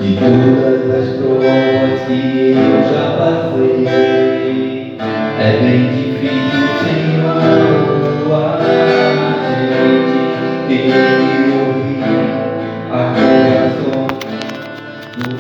de todas as provas que eu já passei. É bem difícil, Senhor, a gente ter que ouvir a coração do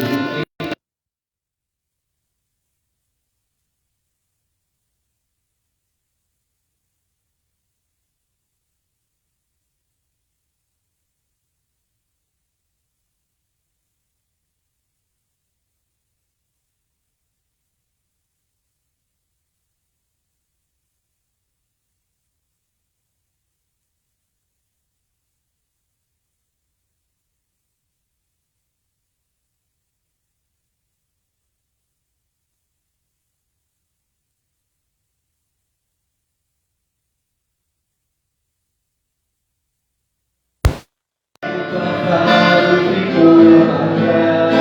passado ficou atrás,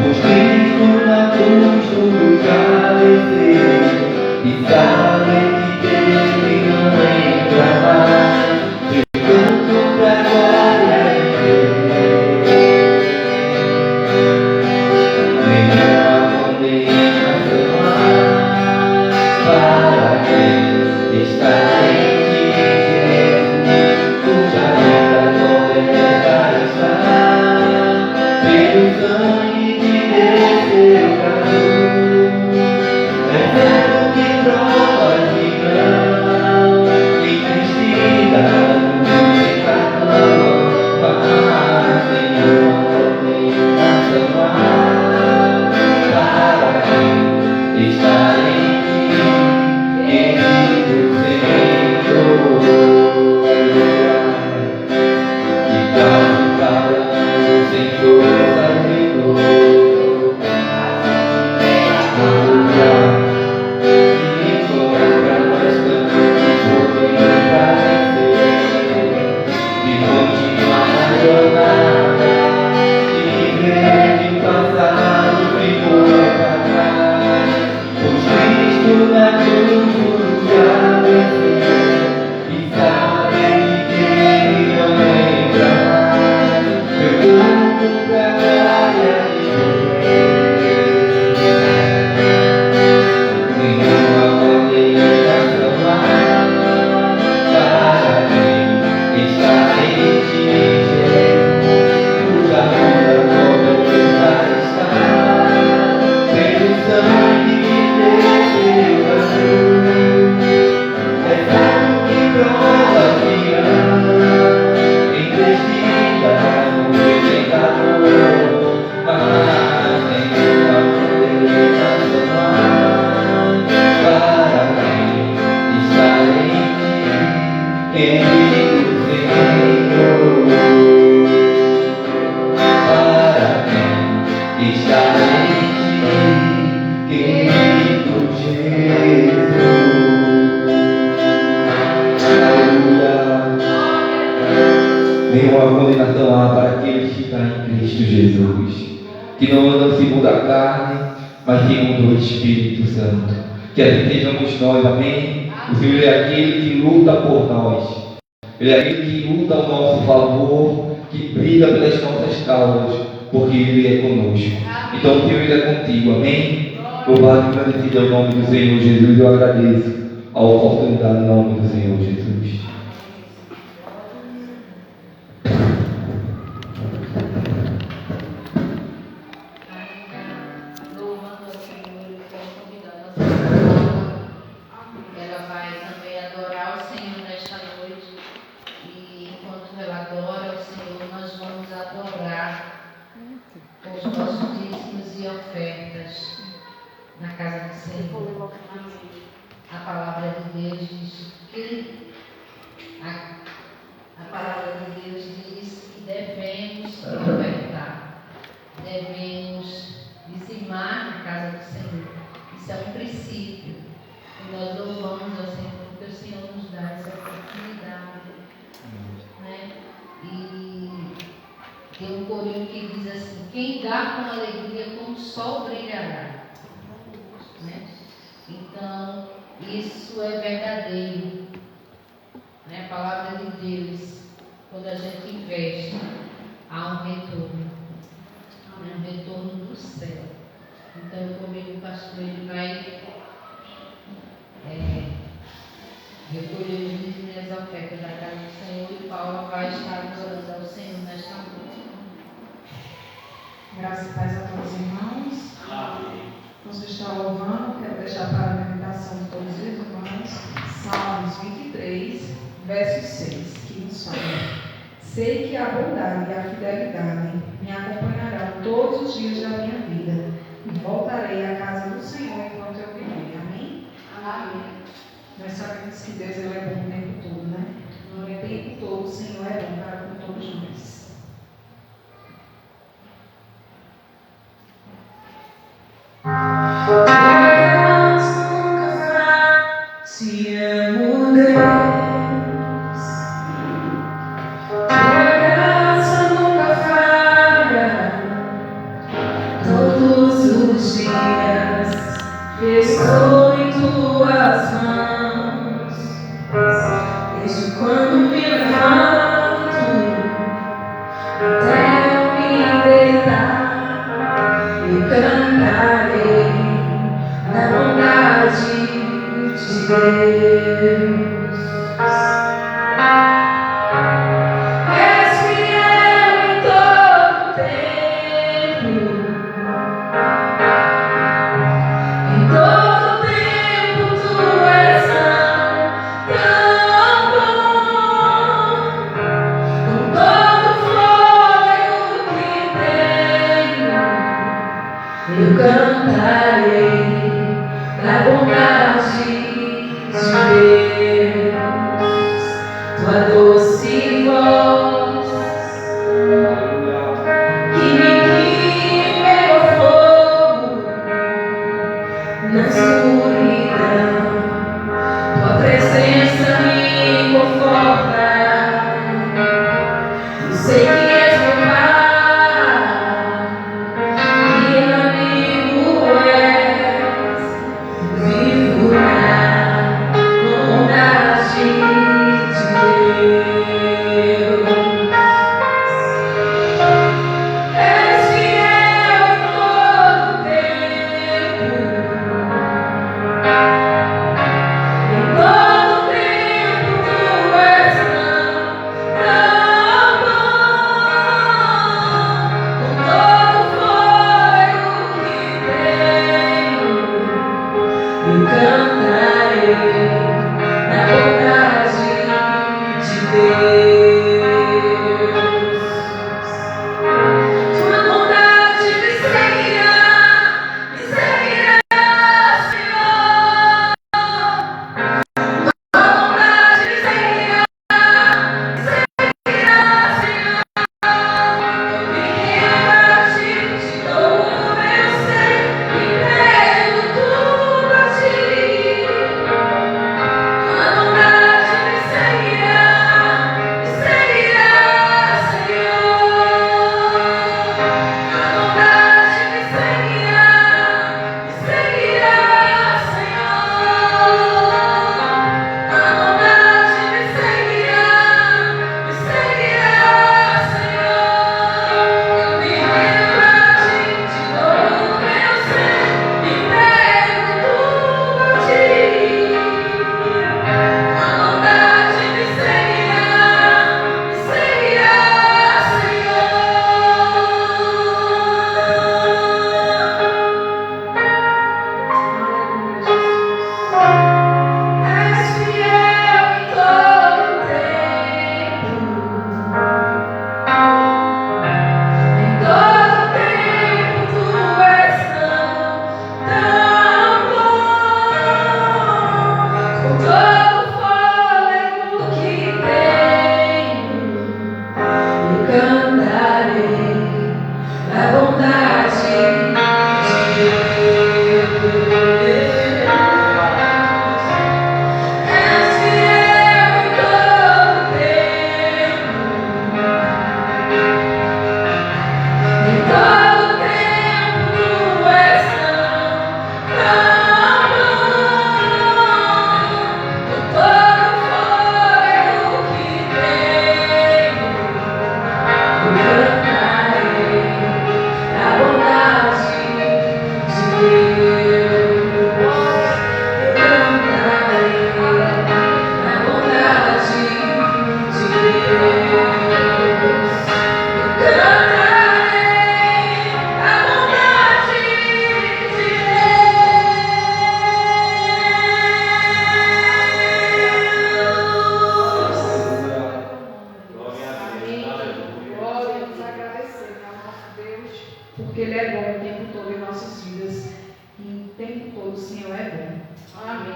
pois Cristo na cruz tudo já venceu, e sabe que Ele não entra mais, eu canto pra glória de Deus. Nenhuma condenação há para quem está em nenhuma condenação há para aqueles que estão em Cristo Jesus, que não andam segundo a carne, mas segundo o Espírito Santo. Que assim sejamos nós, amém? O Senhor é aquele que luta por nós, Ele é aquele que luta ao nosso favor, que briga pelas nossas causas, porque Ele é conosco. Então o Senhor é contigo, amém? Louvado e agradecido é o nome do Senhor Jesus. Eu agradeço a oportunidade em nome do Senhor Jesus. no retorno do céu. Então, comigo o pastor ele vai recolher os dízimos e as ofertas da casa do Senhor, e Paula vai estar adorando ao Senhor nesta noite. Graças e paz a todos os irmãos. Amém. Vamos estar louvando, quero deixar para a meditação de todos os irmãos, Salmos 23, verso 6, que nos fala: sei que a bondade e a fidelidade me acompanharão todos os dias da minha vida, e voltarei à casa do Senhor enquanto eu viver. Amém? Amém. Nós sabemos que Deus ele é bom o tempo todo, né? O tempo todo o Senhor é bom para com todos nós. Deus nunca se amo Deus, tua graça nunca falha, todos os dias estou em tuas mãos, desde quando me levanto até eu me deitar, eu cantarei na bondade de Deus. És fiel em todo tempo, em todo tempo tu és tão bom, com todo fôlego que tenho, eu cantarei na bondade de Deus. Tua doce voz que me guia em meio ao fogo, na escuridão, tua presença me conforta. Eu sei que és meu Pai, que amigo és, vivo na bondade de Deus. És fiel em todo tempo, em todo tempo tu és tão bom, com todo fôlego que tenho, eu cantarei na bondade de Deus. Tua bondade me seguirá, Senhor. Tua bondade me seguirá, Senhor. Eu me rendo a ti, te dou o meu ser, entrego tudo a ti.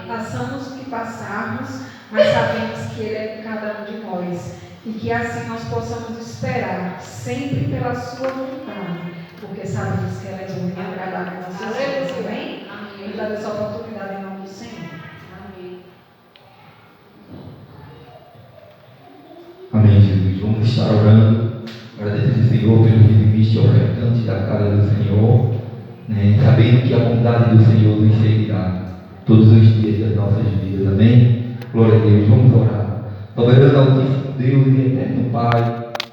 passamos o que passarmos, mas sabemos que Ele é com cada um de nós. E que assim nós possamos esperar sempre pela sua vontade, porque sabemos que ela é boa e agradável a nossos olhos. Amém? Ele dá essa oportunidade em nome do Senhor. Amém. Amém, Jesus. Vamos estar orando, agradecendo ao Senhor pelo dizimista e ofertante da casa do Senhor, né? Sabendo que a bondade do Senhor nos seguirá todos os dias das nossas vidas. Amém? Glória a Deus. Vamos orar. Soberano Altíssimo Deus e Eterno Pai,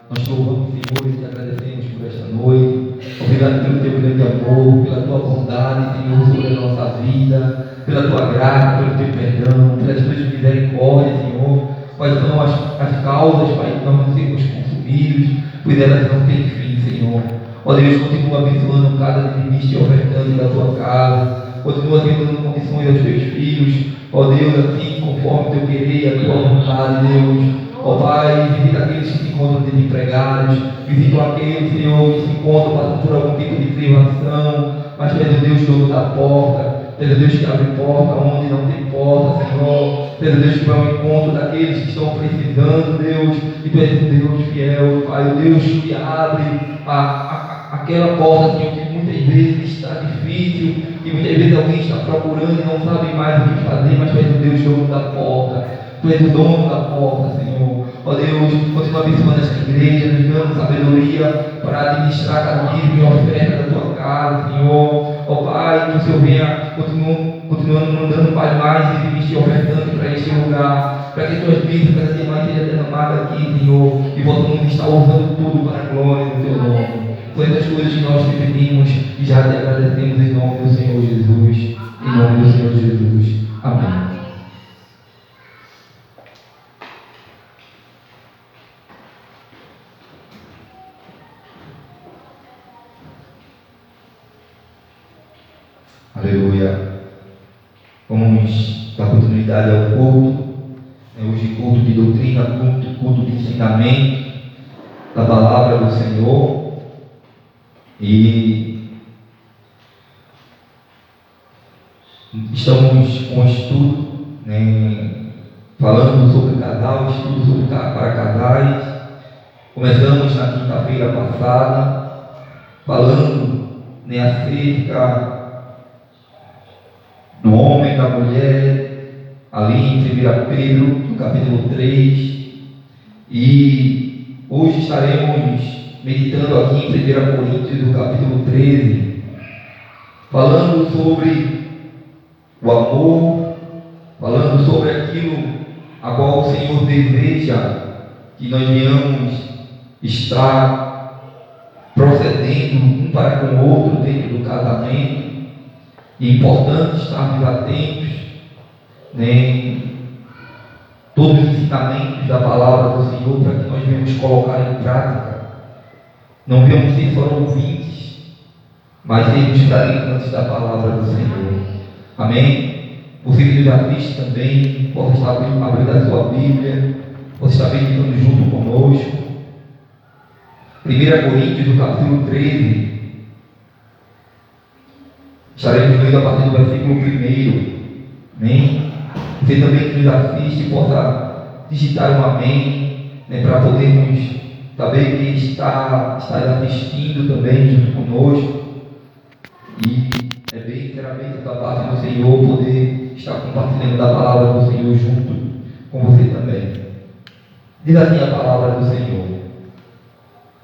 nós louvamos, Senhor, e te agradecemos por esta noite. Obrigado pelo teu grande amor, pela tua bondade, Senhor, sobre a nossa vida, pela tua graça, pelo teu perdão, pelas tuas misericórdias, Senhor. Quais são as causas, Pai, que nós não sermos consumidos, pois elas não têm fim, Senhor. Ó Deus, continua abençoando cada dizimista e ofertante da tua casa, continua dando condições aos teus filhos. Ó Deus, assim, conforme o teu querer e a tua vontade, Deus. Ó Pai, visita aqueles que se encontram desempregados, visita aqueles, Senhor, que se encontram passando por algum tipo de privação, mas Tu és o Deus dono da porta, Tu és o Deus que abre porta onde não tem porta, Senhor. Tu és o Deus que vai ao encontro daqueles que estão precisando, Deus, e Tu és o Deus fiel, Pai, o Deus que abre aquela porta, Senhor, que muitas vezes está difícil, e muitas vezes alguém está procurando e não sabe mais o que fazer, mas Tu és o Deus dono da porta, Tu és o dono da porta, Senhor. Ó Deus, continua abençoando esta igreja, nos dando sabedoria para administrar cada dízimo e oferta da Tua casa, Senhor. Ó Pai, que o Senhor venha continuando mandando, Pai, mais dizimistas e ofertantes para este lugar, para que Tuas bênçãos cada dia mais sejam derramadas aqui, Senhor, e possamos estar usando tudo para a glória do Teu nome. Foi das coisas que nós te pedimos e já te agradecemos em nome do Senhor Jesus. Em nome do Senhor Jesus. Amém. Aleluia. Vamos dar continuidade ao culto. Hoje culto de doutrina, culto de ensinamento da palavra do Senhor. E estamos com um estudo, falando sobre casal, estudo para casais. Começamos na quinta-feira passada, falando acerca do homem e da mulher, ali em 1 Pedro, no capítulo 3. E hoje estaremos meditando aqui em 1 Coríntios, no capítulo 13, falando sobre o amor, falando sobre aquilo a qual o Senhor deseja que nós venhamos estar procedendo um para com o outro dentro do casamento. É importante estarmos atentos, todos os ensinamentos da palavra do Senhor, para que nós venhamos colocar em prática. Não venhamos ser só ouvintes, mas sermos praticantes da palavra do Senhor. Amém? Você que nos assiste também, possa estar abrindo a sua Bíblia, possa estar meditando junto conosco. 1 Coríntios, no capítulo 13. Estaremos lendo a partir do versículo 1. Amém? Você também que nos assiste, possa digitar um amém, para podermos saber que está assistindo também junto conosco. E será bênção da parte do Senhor poder estar compartilhando da palavra do Senhor junto com você também. Diz assim a palavra do Senhor: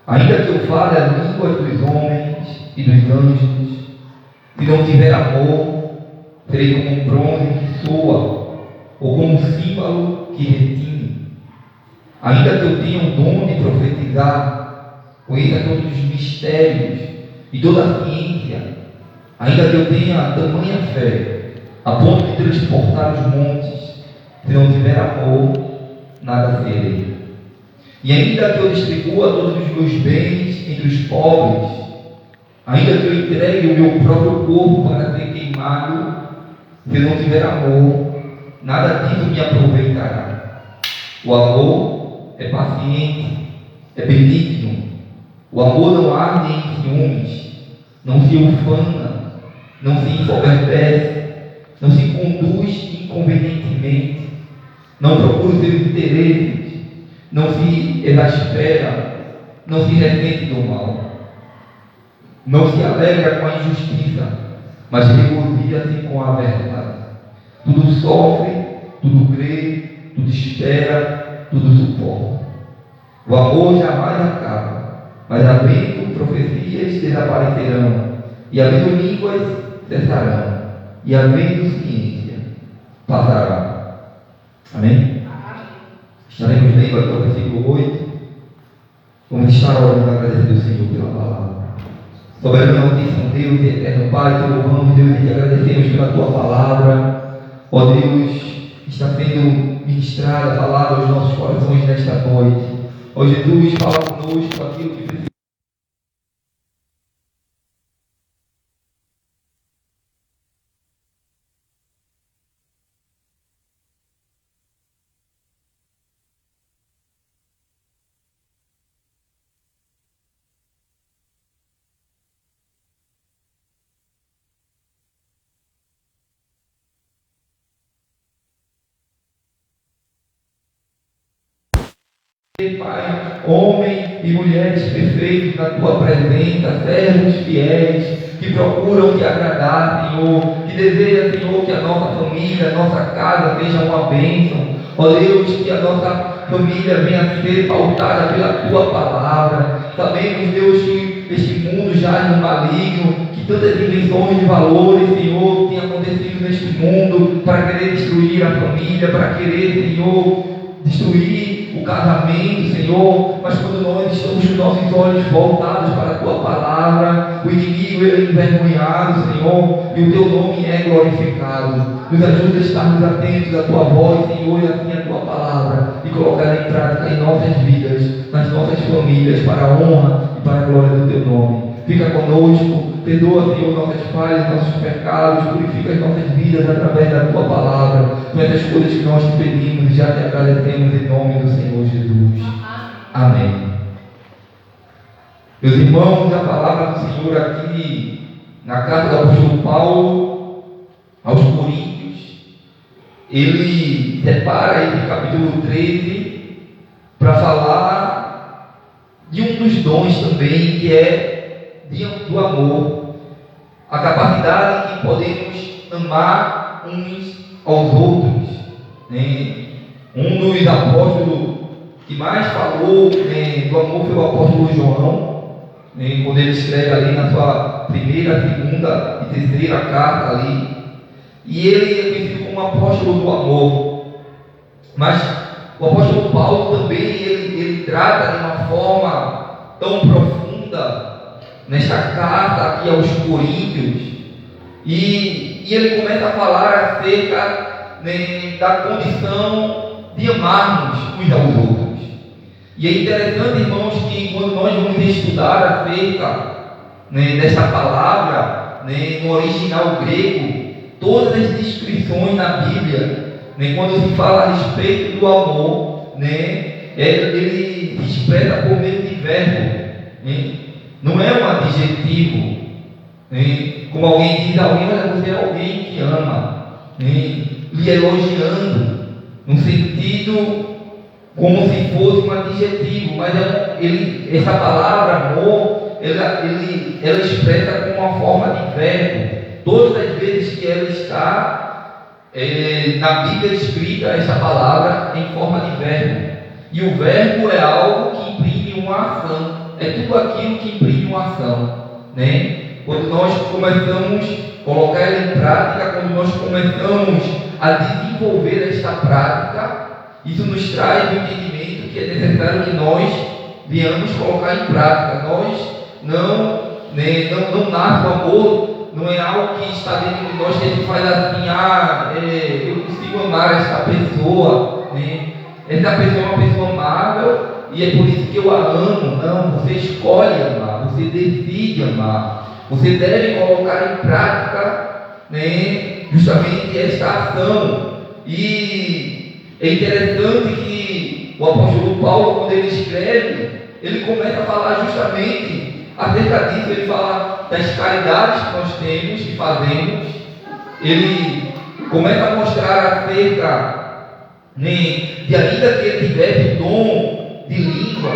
ainda que eu fale as línguas dos homens e dos anjos, se não tiver amor, serei como um bronze que soa, ou como um símbolo que retine. Ainda que eu tenha o dom de profetizar, conheça todos os mistérios e toda a ciência, ainda que eu tenha tamanha fé, a ponto de transportar os montes, se não tiver amor, nada serei. E ainda que eu distribua todos os meus bens entre os pobres, ainda que eu entregue o meu próprio corpo para ser queimado, se não tiver amor, nada disso me aproveitará. O amor é paciente, é benigno. O amor não arde em ciúmes, não se ufana, não se ensoberbece, não se conduz inconvenientemente, não procura os seus interesses, não se exaspera, não se ressente do mal, não se alegra com a injustiça, mas regozija-se com a verdade. Tudo sofre, tudo crê, tudo espera, tudo suporta. O amor jamais acaba, mas havendo profecias desaparecerão, e havendo línguas cessarão, e havendo ciência passará. Amém? Estaremos lendo até o versículo 8. Vamos estar orando e agradecendo ao Senhor pela palavra. Soberano e altíssimo Deus e eterno Pai, te louvamos, Deus, e te agradecemos pela tua palavra. Ó Deus, está sendo ministrada, falada aos nossos corações nesta noite. Ó Jesus, fala conosco aquilo que precisa. Pai, homem e mulheres perfeitos na tua presença, servos fiéis, que procuram te agradar, Senhor, que desejam, Senhor, que a nossa família, a nossa casa seja uma bênção. Ó Deus, que a nossa família venha a ser pautada pela tua palavra. Sabemos, Deus, que este mundo jaz no maligno, que tantas invenções de valores, Senhor, têm acontecido neste mundo para querer destruir a família, para querer, Senhor, destruir o casamento, Senhor. Mas quando nós estamos com nossos olhos voltados para a tua palavra, o inimigo é envergonhado, Senhor, e o teu nome é glorificado. Nos ajuda a estarmos atentos à tua voz, Senhor, e assim à tua palavra, e colocar em prática em nossas vidas, nas nossas famílias, para a honra e para a glória do teu nome. Fica conosco, perdoa, Senhor, nossas falhas, nossos pecados, purifica as nossas vidas através da tua palavra. São essas coisas que nós te pedimos e já te agradecemos em nome do Senhor Jesus. Amém. Meus irmãos, a palavra do Senhor aqui na carta do apóstolo Paulo aos Coríntios, ele separa esse capítulo 13 para falar de um dos dons também, que é do amor, a capacidade que podemos amar uns aos outros, né? Um dos apóstolos que mais falou, né, do amor foi o apóstolo João, né, quando ele escreve ali na sua primeira, segunda e terceira carta ali, e ele é conhecido como apóstolo do amor. Mas o apóstolo Paulo também ele trata de uma forma tão profunda nesta carta aqui aos Coríntios, e ele começa a falar acerca, né, da condição de amarmos uns aos outros. E é interessante, irmãos, que quando nós vamos estudar acerca, né, desta palavra, né, no original grego, todas as descrições na Bíblia, né, quando se fala a respeito do amor, né, ele se expressa por meio de verbo, né? Não é um adjetivo, né? Como alguém diz a alguém, olha, você é alguém que ama, né? Lhe elogiando, no sentido como se fosse um adjetivo, mas essa palavra amor, ela expressa com uma forma de verbo. Todas as vezes que ela está na Bíblia escrita, essa palavra em forma de verbo. E o verbo é algo que imprime uma ação. É tudo aquilo que imprime uma ação, né? Quando nós começamos a colocar ela em prática, quando nós começamos a desenvolver esta prática, isso nos traz o entendimento que é necessário que nós venhamos colocar em prática. Nós não nasce o amor, não é algo que está dentro de nós que a gente faz assim, eu consigo amar essa pessoa, né? Essa pessoa é uma pessoa amável e é por isso que eu a amo. Não, você escolhe amar, você decide amar, você deve colocar em prática, né, justamente esta ação. E é interessante que o apóstolo Paulo, quando ele escreve, ele começa a falar justamente acerca disso. Ele fala das caridades que nós temos, que fazemos. Ele começa a mostrar acerca, de ainda que ele tivesse o dom de língua,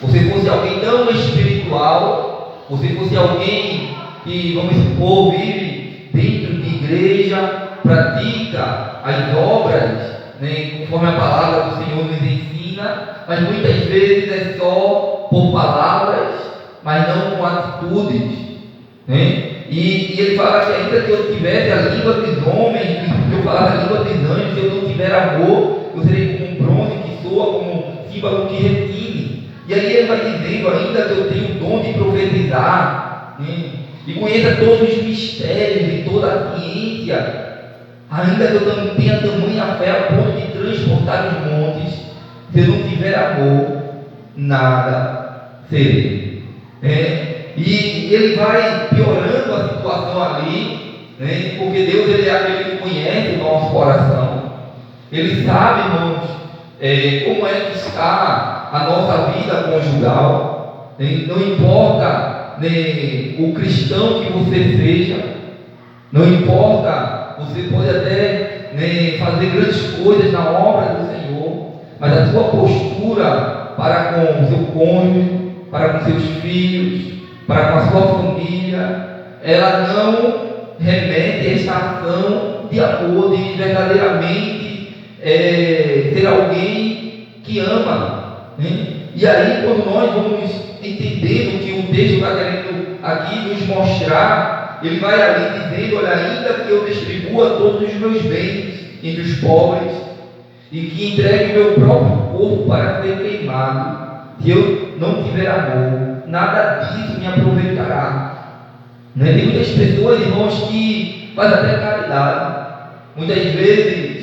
você fosse alguém tão espiritual, você fosse alguém que, vamos supor, vive dentro de igreja, pratica as obras, conforme a palavra do Senhor nos ensina, mas muitas vezes é só por palavras, mas não com atitudes, E ele fala que ainda que eu tivesse a língua dos homens, se eu falar a língua dos anjos, se eu não tiver amor, eu serei como um bronze que soa, como um símbolo que retine. E aí ele vai dizendo, ainda que eu tenho o dom de profetizar, e conheça todos os mistérios e toda a ciência, ainda que eu tenha tamanha fé a ponto de transportar os montes, se eu não tiver amor, nada serei. E ele vai piorando a situação ali, porque Deus ele é aquele que conhece o nosso coração. Ele sabe, irmãos, como é que está a nossa vida conjugal. Não importa o cristão que você seja, não importa, você pode até fazer grandes coisas na obra do Senhor, mas a sua postura para com o seu cônjuge, para com seus filhos, para com a sua família, ela não remete a esta ação de amor, de verdadeiramente ser alguém que ama. E aí, quando nós vamos entendendo que o texto está querendo aqui nos mostrar, ele vai ali dizendo, olha, ainda que eu distribua todos os meus bens entre os pobres, e que entregue o meu próprio corpo para ser queimado, se eu não tiver amor, nada disso me aproveitará. Tem muitas pessoas, irmãos, que fazem até caridade, muitas vezes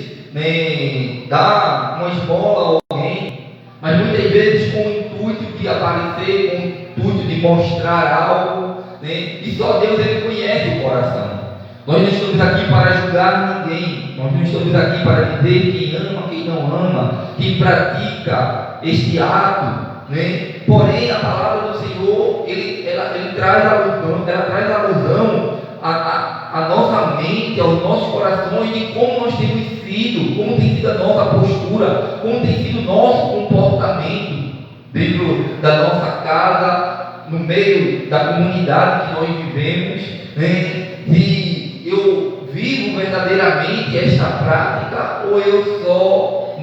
dá uma esmola a alguém, mas muitas vezes com o intuito de aparecer, com o intuito de mostrar algo, e só Deus ele conhece o coração. Nós não estamos aqui para julgar ninguém, nós não estamos aqui para dizer quem ama, quem não ama, quem pratica este ato. Porém, a palavra do Senhor, ele traz a alusão à nossa mente, aos nossos corações, de como nós temos sido, como tem sido a nossa postura, como tem sido o nosso comportamento dentro da nossa casa, no meio da comunidade que nós vivemos. Se eu vivo verdadeiramente esta prática, ou eu só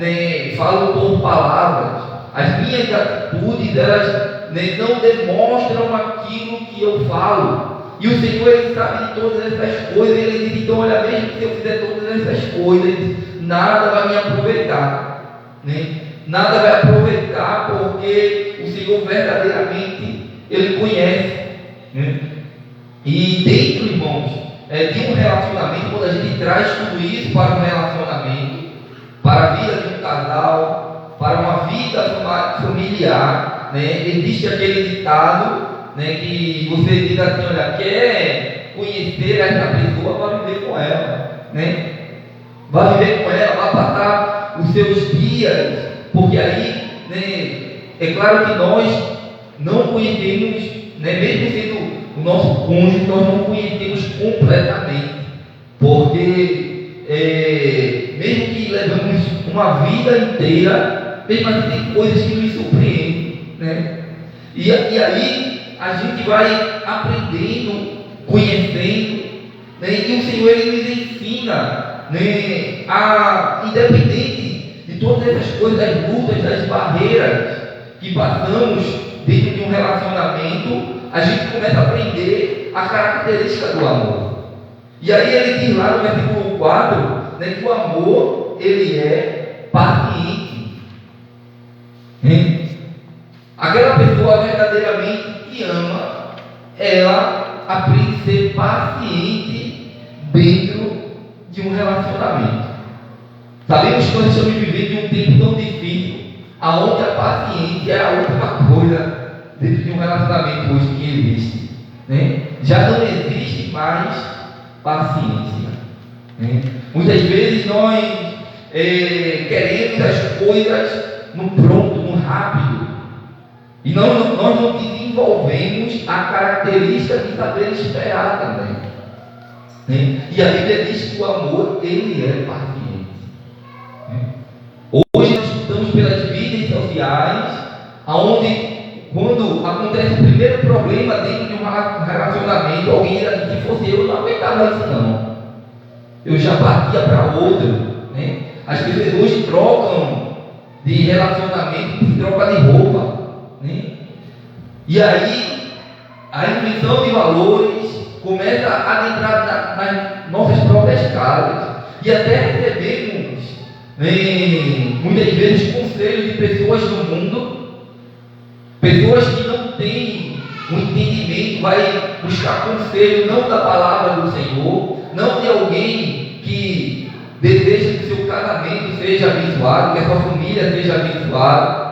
falo por palavras. As minhas atitudes, elas não demonstram aquilo que eu falo. E o Senhor, ele sabe de todas essas coisas. Ele diz, então, olha, mesmo que eu fizer todas essas coisas, nada vai me aproveitar. Nada vai aproveitar, porque o Senhor verdadeiramente, ele conhece. E dentro, irmãos, de um relacionamento, quando a gente traz tudo isso para um relacionamento, para a vida de um casal, para uma vida familiar, existe aquele ditado, que você diz assim, olha, quer conhecer essa pessoa, vai viver com ela, vai viver com ela, vai passar os seus dias, porque aí, é claro que nós não conhecemos, mesmo sendo o nosso cônjuge, nós não conhecemos completamente, porque mesmo que levamos uma vida inteira, mesmo assim tem coisas que nos surpreendem, e aí a gente vai aprendendo, conhecendo, e o Senhor ele nos ensina, independente de todas essas coisas, das lutas, das barreiras que passamos dentro de um relacionamento, a gente começa a aprender a característica do amor. E aí ele diz lá no versículo 4, que o amor ele é paciente. Aquela pessoa verdadeiramente que ama, ela aprende a ser paciente dentro de um relacionamento. Sabemos que nós estamos vivendo em um tempo tão difícil, aonde a paciência é a última coisa dentro de um relacionamento hoje que existe. Já não existe mais paciência. Muitas vezes nós queremos as coisas no pronto, no rápido, e nós não desenvolvemos a característica de saber esperar também. né? E a Bíblia diz que o amor, ele é paciente, né? Hoje nós estamos pelas mídias sociais, onde quando acontece o primeiro problema dentro de um relacionamento, alguém diz assim, se fosse eu não aguentava isso não, eu já partia para outro, né? As pessoas hoje trocam de relacionamento por troca de roupa, né? E aí a intuição de valores começa a adentrar nas nossas próprias casas, e até recebemos, né, muitas vezes conselhos de pessoas do mundo, pessoas que não têm um entendimento, vai buscar conselho não da palavra do Senhor, não de alguém que deseja que o seu casamento seja abençoado, que a sua família seja abençoada,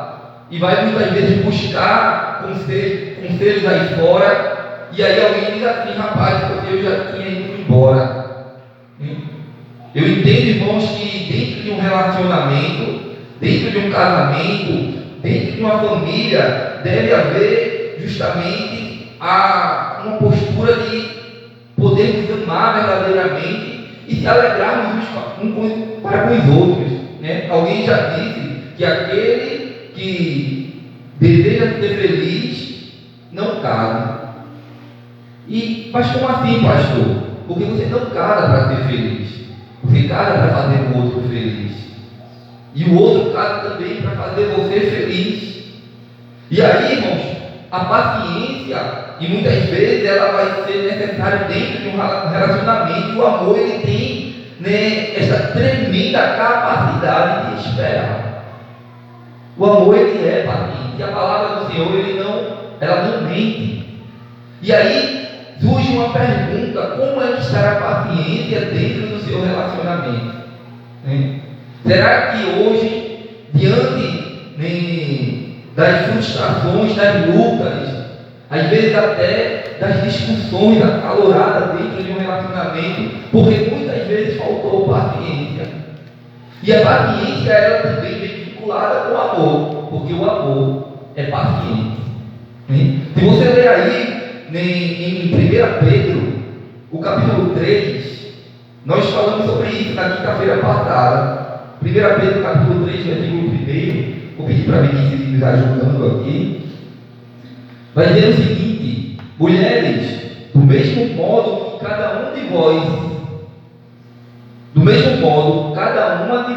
e vai muitas vezes buscar conselhos aí fora, e aí alguém diz assim, rapaz, eu já tinha ido embora. Eu entendo, irmãos, que dentro de um relacionamento, dentro de um casamento, dentro de uma família, deve haver justamente uma postura de podermos amar verdadeiramente e se alegrarmos uns para com os outros, né? Alguém já disse que aquele que deseja ser feliz não casa. Mas como assim, pastor? Porque você não casa para ser feliz, você casa para fazer o outro feliz, e o outro casa também para fazer você feliz. E aí, irmãos, a paciência, e muitas vezes ela vai ser necessária dentro de um relacionamento. E o amor, ele tem, né, essa tremenda capacidade de esperar. O amor, ele é paciente, e a palavra do Senhor, ela não mente. E aí surge uma pergunta: como é que está a paciência dentro do seu relacionamento? Será que hoje, diante, né, das frustrações, das lutas, às vezes até das discussões acaloradas dentro de um relacionamento, porque muitas vezes faltou paciência, e a paciência, ela também vem vinculada com o amor, porque o amor é paciente, né? Se você ler aí, né, em 1 Pedro, o capítulo 3, nós falamos sobre isso na quinta-feira passada. 1 Pedro, capítulo 3, versículo 1, vou pedir para a Vinícius nos ajudando aqui. Vai dizer o seguinte: mulheres, do mesmo modo, cada uma de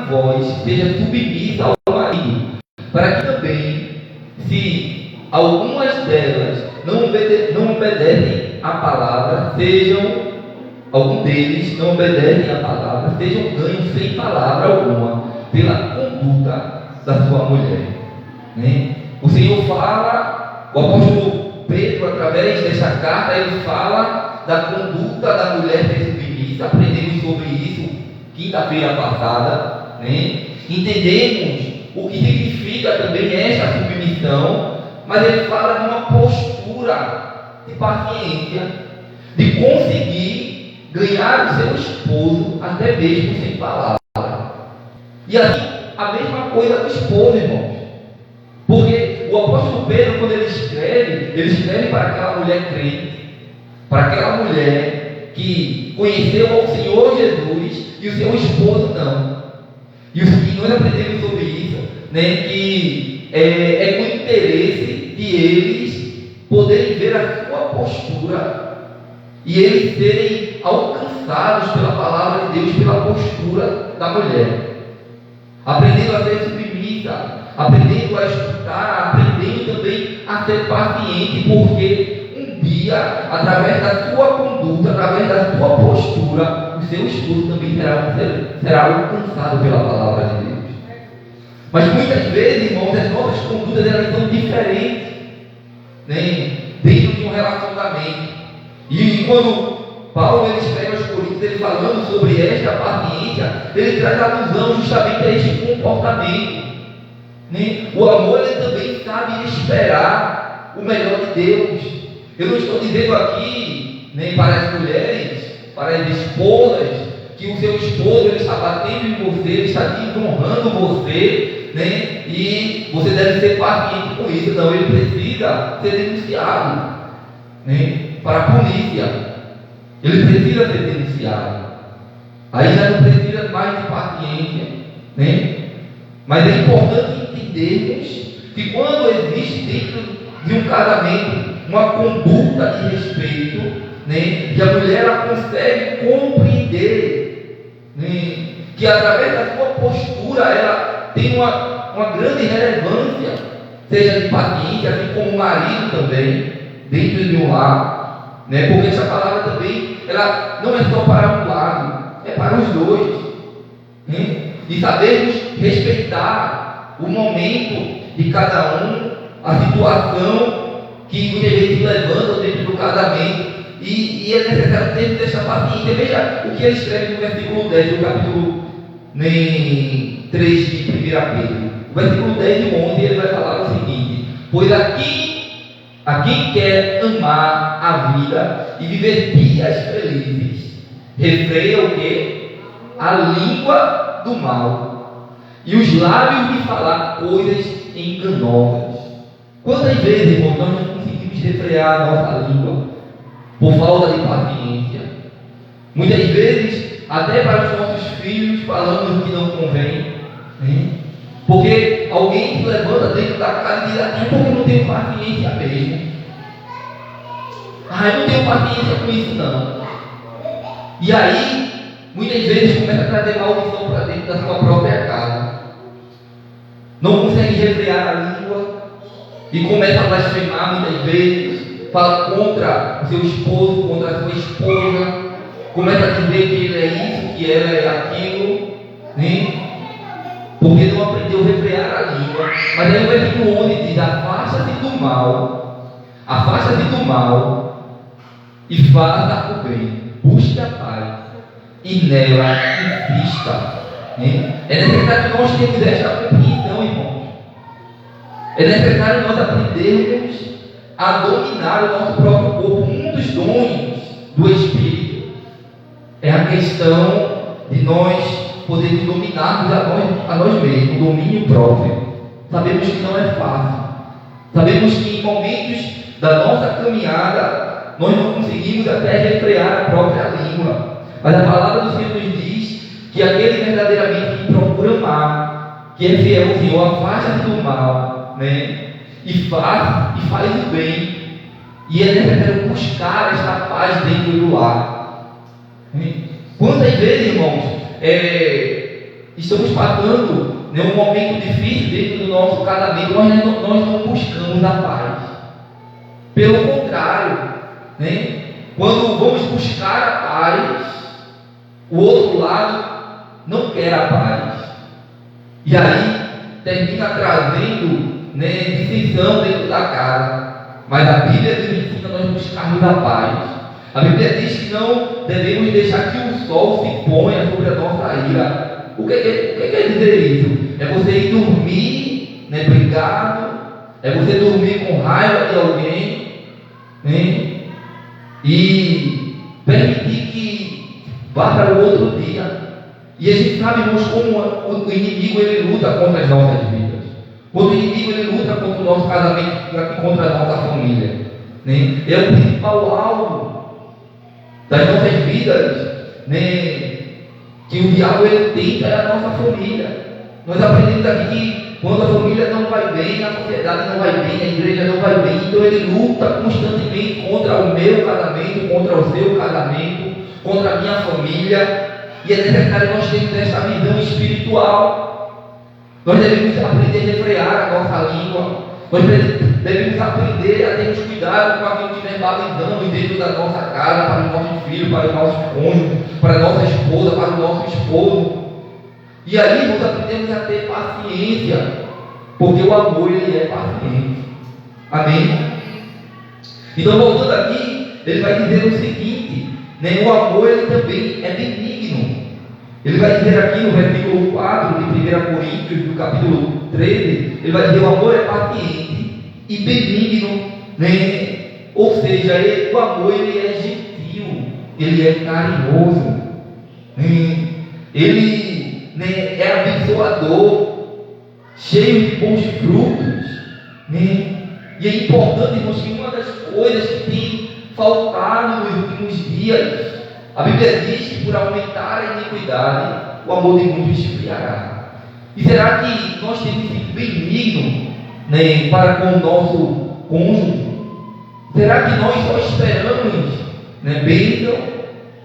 vós seja submissa ao marido, para que também, se algumas delas não obedecem à palavra, algum deles não obedecem à palavra, sejam ganhos sem palavra alguma, pela conduta da sua mulher, né? O Senhor fala, o apóstolo Pedro, através desta carta, ele fala da conduta da mulher ser submissa. Aprendemos sobre isso quinta-feira passada, né? Entendemos o que significa também esta submissão, mas ele fala de uma postura de paciência, de conseguir ganhar o seu esposo até mesmo sem palavra. E assim, a mesma coisa do esposo, irmãos. Porque o apóstolo Pedro, quando ele escreve para aquela mulher crente, para aquela mulher que conheceu ao Senhor Jesus e o seu esposo não. E nós aprendemos sobre isso, né, que é com interesse de eles poderem ver a sua postura e eles serem alcançados pela palavra de Deus, pela postura da mulher, aprendendo a ser submissa, aprendendo a escutar, aprendendo também a ser paciente, porque um dia, através da sua conduta, através da sua postura, o seu esposo também será alcançado pela palavra de Deus. Mas muitas vezes, irmãos, as nossas condutas elas são diferentes, né, dentro de um relacionamento. E quando Paulo ele escreve aos Coríntios, ele falando sobre esta paciência, ele traz alusão justamente a este comportamento, né? O amor, ele também sabe esperar o melhor de Deus. Eu não estou dizendo aqui, nem para as mulheres, para as esposas, que o seu esposo ele está batendo em você, ele está desonrando você, né? E você deve ser paciente com isso. Não, ele precisa ser denunciado, né, para a polícia. Ele precisa ser denunciado. diferenciado. Aí já não precisa mais de paciência, né? Mas é importante entendermos que quando existe dentro de um casamento uma conduta de respeito, né, que a mulher ela consegue compreender, né, que através da sua postura ela tem uma grande relevância, seja de paciência, assim como o marido também, dentro de um lar, né, porque essa palavra também ela não é só para um lado, é para os dois, né, e sabermos respeitar o momento de cada um, a situação que muitas vezes se levanta dentro do casamento, e é necessário ter essa paciência. Veja o que ele escreve no versículo 10 do capítulo 3 de 1 Pedro. O versículo 10 e 11 ele vai falar o seguinte: pois a quem quer amar a vida e viver dias felizes, refreia o quê? A língua do mal e os lábios de falar coisas enganosas. Quantas vezes, irmãos, nós não conseguimos refrear a nossa língua por falta de paciência? Muitas vezes, até para os nossos filhos, falamos o que não convém, né? Porque alguém se levanta dentro da casa e diz: é porque eu não tenho paciência mesmo. Eu não tenho paciência com isso não. E aí, muitas vezes começa a trazer maldição para dentro da sua própria casa. Não consegue refrear a língua e começa a blasfemar muitas vezes, fala contra o seu esposo, contra a sua esposa, começa a dizer que ele é isso, que ela é aquilo, né? Porque não aprendeu a refrear a língua. Mas aí o versículo 11 diz: afasta-se do mal e faça o bem, busque a paz e nela invista, né? É necessário que nós tenhamos esta compreensão, irmãos. É necessário nós aprendermos a dominar o nosso próprio corpo. Um dos dons do Espírito é a questão de nós podermos dominarmos a nós mesmos, o domínio próprio. Sabemos que não é fácil. Sabemos que em momentos da nossa caminhada nós não conseguimos até refrear a própria língua. Mas a palavra do Senhor nos diz que aquele verdadeiramente que procura amar, que é fiel ao Senhor, afasta-se do mal, né? E faz o bem. E é necessário buscar esta paz dentro do lar. Quantas vezes, irmãos, estamos passando, né, um momento difícil dentro do nosso casamento, nós não buscamos a paz. Pelo contrário, né, quando vamos buscar a paz, o outro lado não quer a paz. E aí termina trazendo, né, dissensão dentro da casa. Mas a Bíblia nos ensina a nós buscarmos a paz. A Bíblia diz que não devemos deixar que o sol se ponha sobre a nossa ira. O que quer dizer isso? É você ir dormir, né, brigado, é você dormir com raiva de alguém, né, e permitir que vá para o outro dia. E a gente sabe, irmãos, como o inimigo ele luta contra as nossas vidas. Quando o inimigo ele luta contra o nosso casamento, contra a nossa família, né? É o principal alvo das nossas vidas, né? Que o diabo ele tenta é a nossa família. Nós aprendemos aqui que quando a família não vai bem, a sociedade não vai bem, a igreja não vai bem, então ele luta constantemente contra o meu casamento, contra o seu casamento, contra a minha família. E é necessário nós termos esta visão espiritual. Nós devemos aprender a refrear a nossa língua. Nós devemos aprender a termos cuidado com aquilo que verbalizamos dentro da nossa casa, para os nossos filhos, para os nossos cônjuges, para a nossa esposa, para o nosso esposo. E aí nós aprendemos a ter paciência, porque o amor ele é paciente. Amém? Então, voltando aqui, ele vai dizer o seguinte, né, o amor ele também é benigno. Ele vai dizer aqui no versículo 4 de 1 Coríntios, do capítulo 13, ele vai dizer: o amor é paciente e benigno, né? Ou seja, o amor ele é gentil, ele é carinhoso, né? Ele, né, é abençoador, cheio de bons frutos, né? E é importante, irmãos, que uma das coisas que tem faltado nos últimos dias A Bíblia diz que por aumentar a iniquidade, o amor de muitos esfriará. E será que nós temos sido benignos, né, para com o nosso cônjuge? Será que nós só esperamos, né, bênção,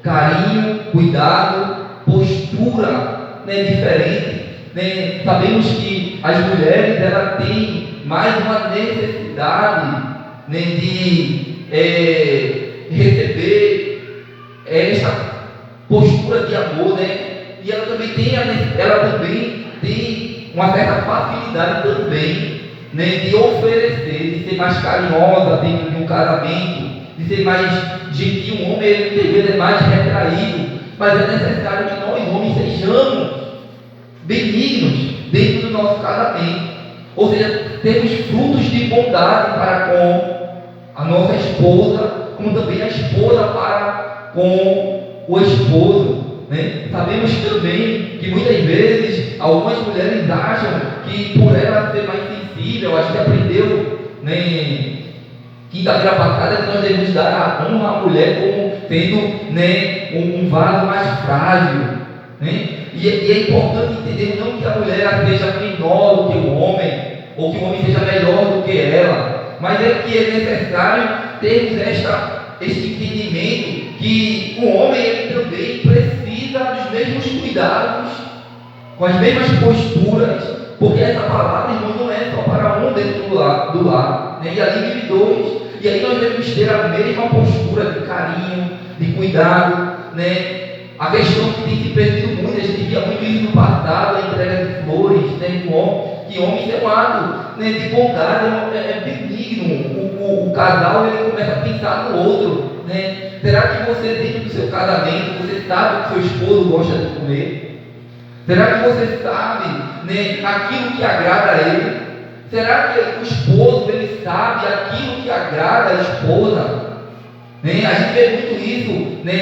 carinho, cuidado, postura, né, diferente? Né? Sabemos que as mulheres elas têm mais uma necessidade, né, de receber essa postura de amor, né? E ela também tem uma certa facilidade também, né, de oferecer, de ser mais carinhosa dentro de um casamento, de ser mais gentil. Um homem, ele muitas vezes é mais retraído, mas é necessário que nós homens sejamos benignos dentro do nosso casamento, ou seja, temos frutos de bondade para com a nossa esposa, como também a esposa para com o esposo, né? Sabemos também que muitas vezes algumas mulheres acham que por ela ser mais sensível, a gente aprendeu, né, quinta-feira passada, que nós devemos dar a honra à mulher como tendo, né, um vaso mais frágil, né? E é importante entender não que a mulher seja menor do que o homem, ou que o homem seja melhor do que ela, mas é que é necessário termos este entendimento que o homem ele também precisa dos mesmos cuidados, com as mesmas posturas, porque essa palavra, irmão, não é só para um dentro do lar, né? E ali vive dois, e aí nós devemos ter a mesma postura de carinho, de cuidado, né? A questão que tem se perdido muito, a gente via muito isso no passado, a entrega de flores, né, que homem ser um ato, né, de bondade, é benigno. O casal ele começa a pensar no outro, né? Será que você, dentro do seu casamento, você sabe o que seu esposo gosta de comer? Será que você sabe, né, aquilo que agrada a ele? Será que o esposo ele sabe aquilo que agrada a esposa? Né? A gente vê muito isso, né,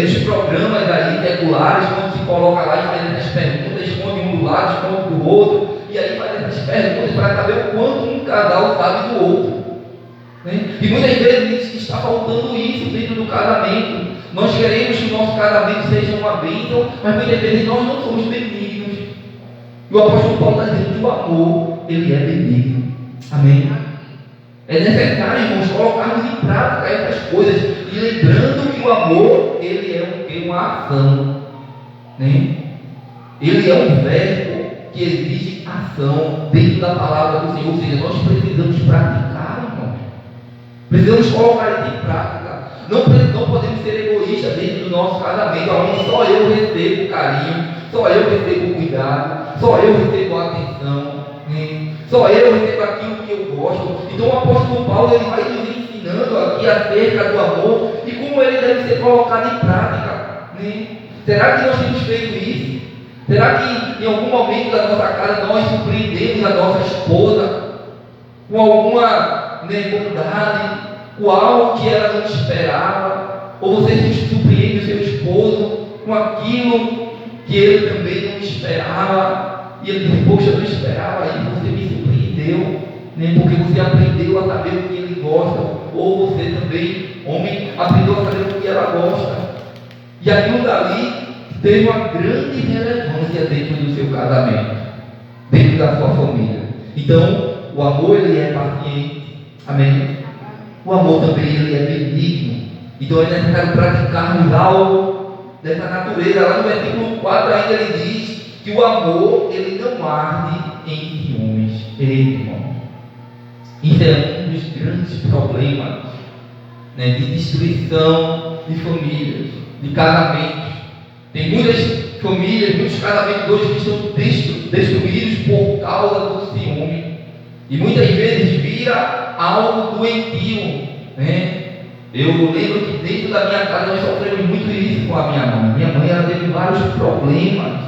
nos programas ali regulares, quando se coloca lá e faz essas perguntas, esconde um do lado, esconde do outro, e aí faz essas perguntas para saber o quanto um casal sabe do outro, né? E muitas vezes está faltando isso dentro do casamento. Nós queremos que o nosso casamento seja uma bênção, mas muitas vezes nós não somos benignos. E o apóstolo Paulo está dizendo que o amor, ele é benigno. Amém? É necessário, irmãos, colocarmos em prática essas coisas, e lembrando que o amor, ele é uma ação, né? Ele é um verbo que exige ação dentro da palavra do Senhor, ou seja, nós precisamos praticar, irmãos. Precisamos colocar isso em prática. Não podemos ser egoístas dentro do nosso casamento, onde só eu recebo carinho, só eu recebo cuidado, só eu recebo atenção, né? Só eu recebo aquilo que eu gosto. Então o apóstolo Paulo ele vai nos ensinando aqui acerca do amor e como ele deve ser colocado em prática, né? Será que nós temos feito isso? Será que em algum momento da nossa casa nós surpreendemos a nossa esposa com alguma, né, bondade, com algo que ela não esperava? Ou você surpreende o seu esposo com aquilo que ele também não esperava? E ele diz, poxa, eu não esperava isso, você me surpreendeu, né? Porque você aprendeu a saber o que ele gosta, ou você também, homem, aprendeu a saber o que ela gosta. E aquilo dali teve uma grande relevância dentro do seu casamento, dentro da sua família. Então, o amor ele é paciente, amém? O amor também ele é benigno. Então é necessário praticarmos algo dessa natureza. Lá no versículo 4 ainda ele diz que o amor ele não arde em ciúmes. Irmão, isso é um dos grandes problemas, né, de destruição de famílias, de casamentos. Tem muitas famílias, muitos casamentos hoje que estão destruídos por causa do ciúme, e muitas vezes vira algo doentio, né? Eu lembro que dentro da minha casa nós sofremos muito isso com a minha mãe. Minha mãe ela teve vários problemas,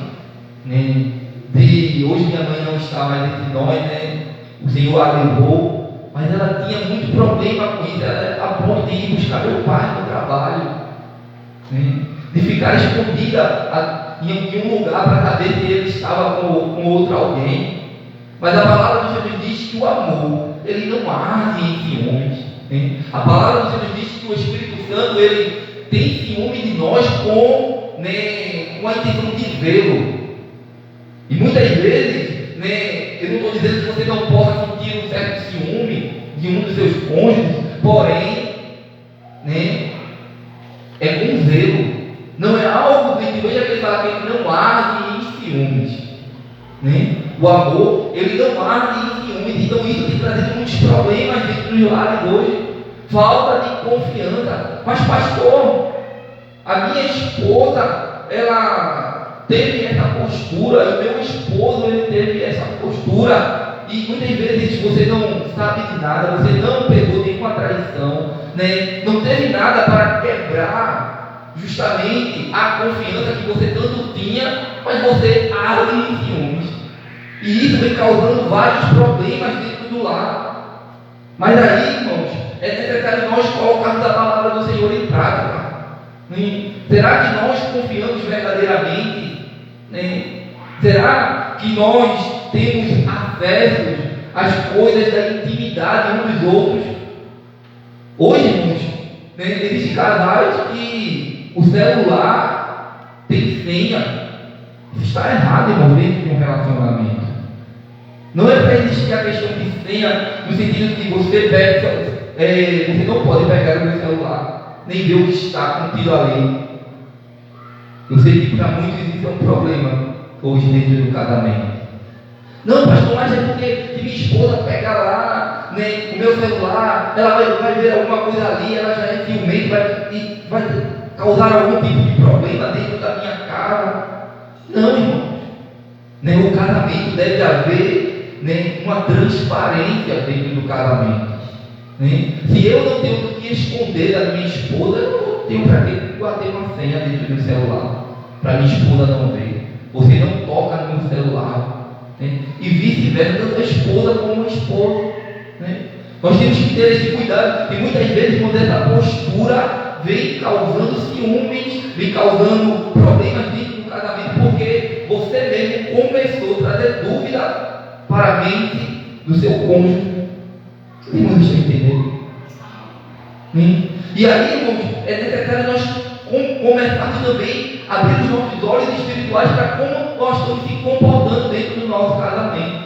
né? Hoje minha mãe não está mais entre nós, né? O Senhor a levou, mas ela tinha muito problema com isso. Ela a ponto de ir buscar meu pai no trabalho, né? De ficar escondida em um lugar para saber se ele estava com outro alguém. Mas a palavra do Senhor diz que o amor ele não arde em ciúmes, né? A palavra do Senhor diz que o Espírito Engano, ele tem ciúme de nós com a intenção de vê-lo. E muitas vezes, eu não estou dizendo que você não possa sentir um certo ciúme de um dos seus cônjuges, porém, é com zelo. Não é algo que veja que ele fala que ele não arde em ciúmes. O amor, ele não arde em ciúmes. Então isso tem trazido muitos problemas dentro dos lares hoje. Falta de confiança. Mas pastor, a minha esposa, ela teve essa postura, e o meu esposo, ele teve essa postura, e muitas vezes você não sabe de nada, você não pegou nenhuma traição, não teve nada para quebrar justamente a confiança que você tanto tinha, mas você arde em ciúmes, e isso vem causando vários problemas dentro do lar. Mas aí, irmãos, é necessário nós colocarmos a palavra do Senhor em prática. Será que nós confiamos verdadeiramente? Será que nós temos acesso às coisas da intimidade uns dos outros? Hoje, irmãos, existem casais que o celular tem senha. Isso está errado, irmão, dentro de um relacionamento. Não é para existir a questão de senha no sentido de você você não pode pegar o meu celular, nem ver o que está contido ali. Eu sei que para muitos isso é um problema hoje dentro do casamento. Não, pastor, mas é porque minha esposa pega lá o meu celular, ela vai ver alguma coisa ali, ela já é ciumenta, vai causar algum tipo de problema dentro da minha casa. Não, irmão. O casamento deve haver uma transparência dentro do casamento. Se eu não tenho o que esconder da minha esposa, eu não tenho para que guardar uma senha dentro do celular, para minha esposa não ver. Você não toca no meu celular, e vice-versa, tanto a esposa como o esposo. Nós temos que ter esse cuidado, e muitas vezes, quando essa postura vem causando ciúmes, vem causando problemas dentro do casamento, porque você mesmo começou a trazer dúvida para a mente do seu cônjuge. Os irmãos estão entendendo? E aí, irmãos, é necessário nós começarmos também a abrir os nossos olhos espirituais para como nós estamos se comportando dentro do nosso casamento.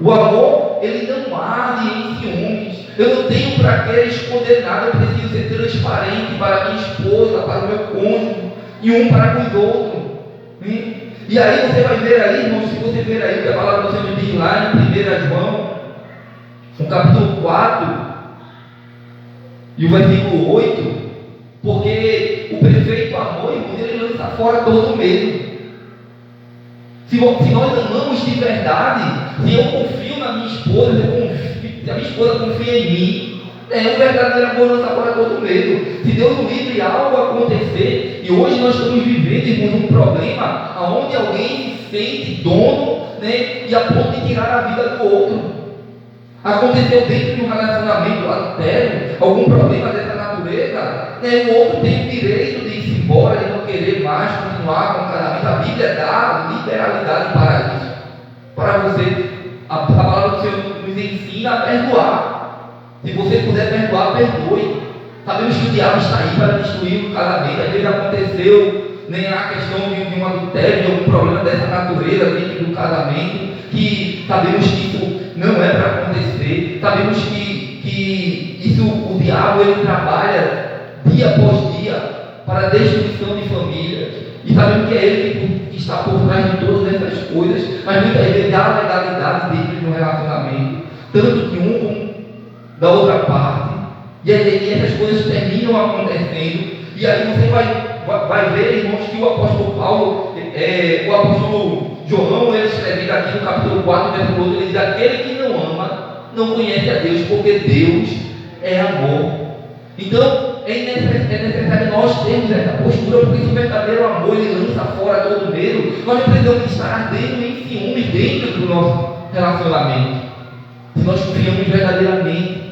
O amor, ele não arde em ciúmes. Eu não tenho para que esconder nada, eu preciso ser transparente para a minha esposa, para o meu cônjuge, e um para com os outros. E aí você vai ver aí, irmãos, se você ver aí o que a palavra do Senhor diz lá em 1 João, no capítulo 4, e o versículo 8, porque o perfeito amor, irmãos, ele lança fora todo medo. Se nós amamos de verdade, se eu confio na minha esposa, se a minha esposa confia em mim, o verdadeiro amor lança fora todo medo. Se Deus não livre algo acontecer, e hoje nós estamos vivendo, irmãos, um problema onde alguém se sente dono, e a ponto de tirar a vida do outro. Aconteceu dentro de um relacionamento adultério, algum problema dessa natureza, o outro tem o direito de ir embora, de não querer mais continuar com o casamento. A Bíblia dá liberalidade para isso, para você. A palavra do Senhor nos ensina a perdoar. Se você puder perdoar, perdoe. Sabemos que o diabo está aí para destruir o casamento. Às vezes aconteceu a questão de um adultério, de algum problema dessa natureza dentro do casamento, que sabemos que isso não é para acontecer. Sabemos que isso, o diabo, ele trabalha dia após dia para a destruição de famílias, e sabemos que é ele que está por trás de todas essas coisas. Mas muitas vezes há legalidade dentro de um relacionamento, tanto de um como da outra parte, e essas coisas terminam acontecendo. E aí você vai ver, irmãos, que o apóstolo Paulo, o apóstolo João, ele escrevendo aqui no capítulo 4, versículo 8, ele diz: aquele que não ama não conhece a Deus, porque Deus é amor. Então é necessário nós termos essa postura, porque esse verdadeiro amor, ele lança fora todo medo. Nós não precisamos estar ardendo em ciúmes dentro do nosso relacionamento, se nós confiamos verdadeiramente,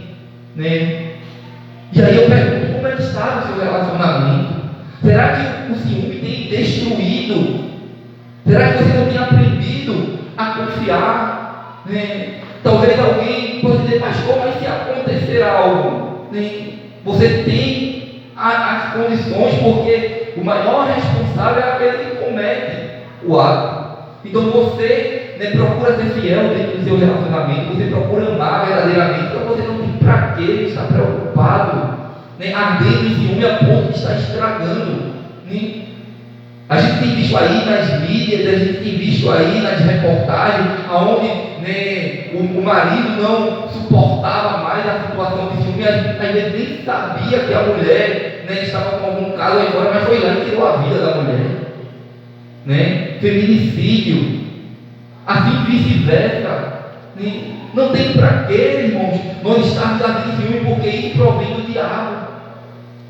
E aí eu pergunto, como é que está o seu relacionamento? Será que o ciúme tem destruído? Será que você não tem aprendido a confiar? Talvez alguém possa dizer: pastor, mas se acontecer algo, Você tem as condições, porque o maior responsável é aquele que comete o ato. Então você procura ser fiel dentro do seu relacionamento, você procura amar verdadeiramente, então você não tem para que estar preocupado, ardendo em ciúme a ponto de estar estragando. A gente tem visto aí nas mídias, a gente tem visto aí nas reportagens, onde o marido não suportava mais a situação de ciúme, às vezes nem sabia que a mulher estava com algum caso aí fora, mas foi lá e tirou a vida da mulher. Feminicídio, assim vice-versa. Não tem para que, irmãos, nós estarmos ardendo em ciúme, porque isso provém do diabo.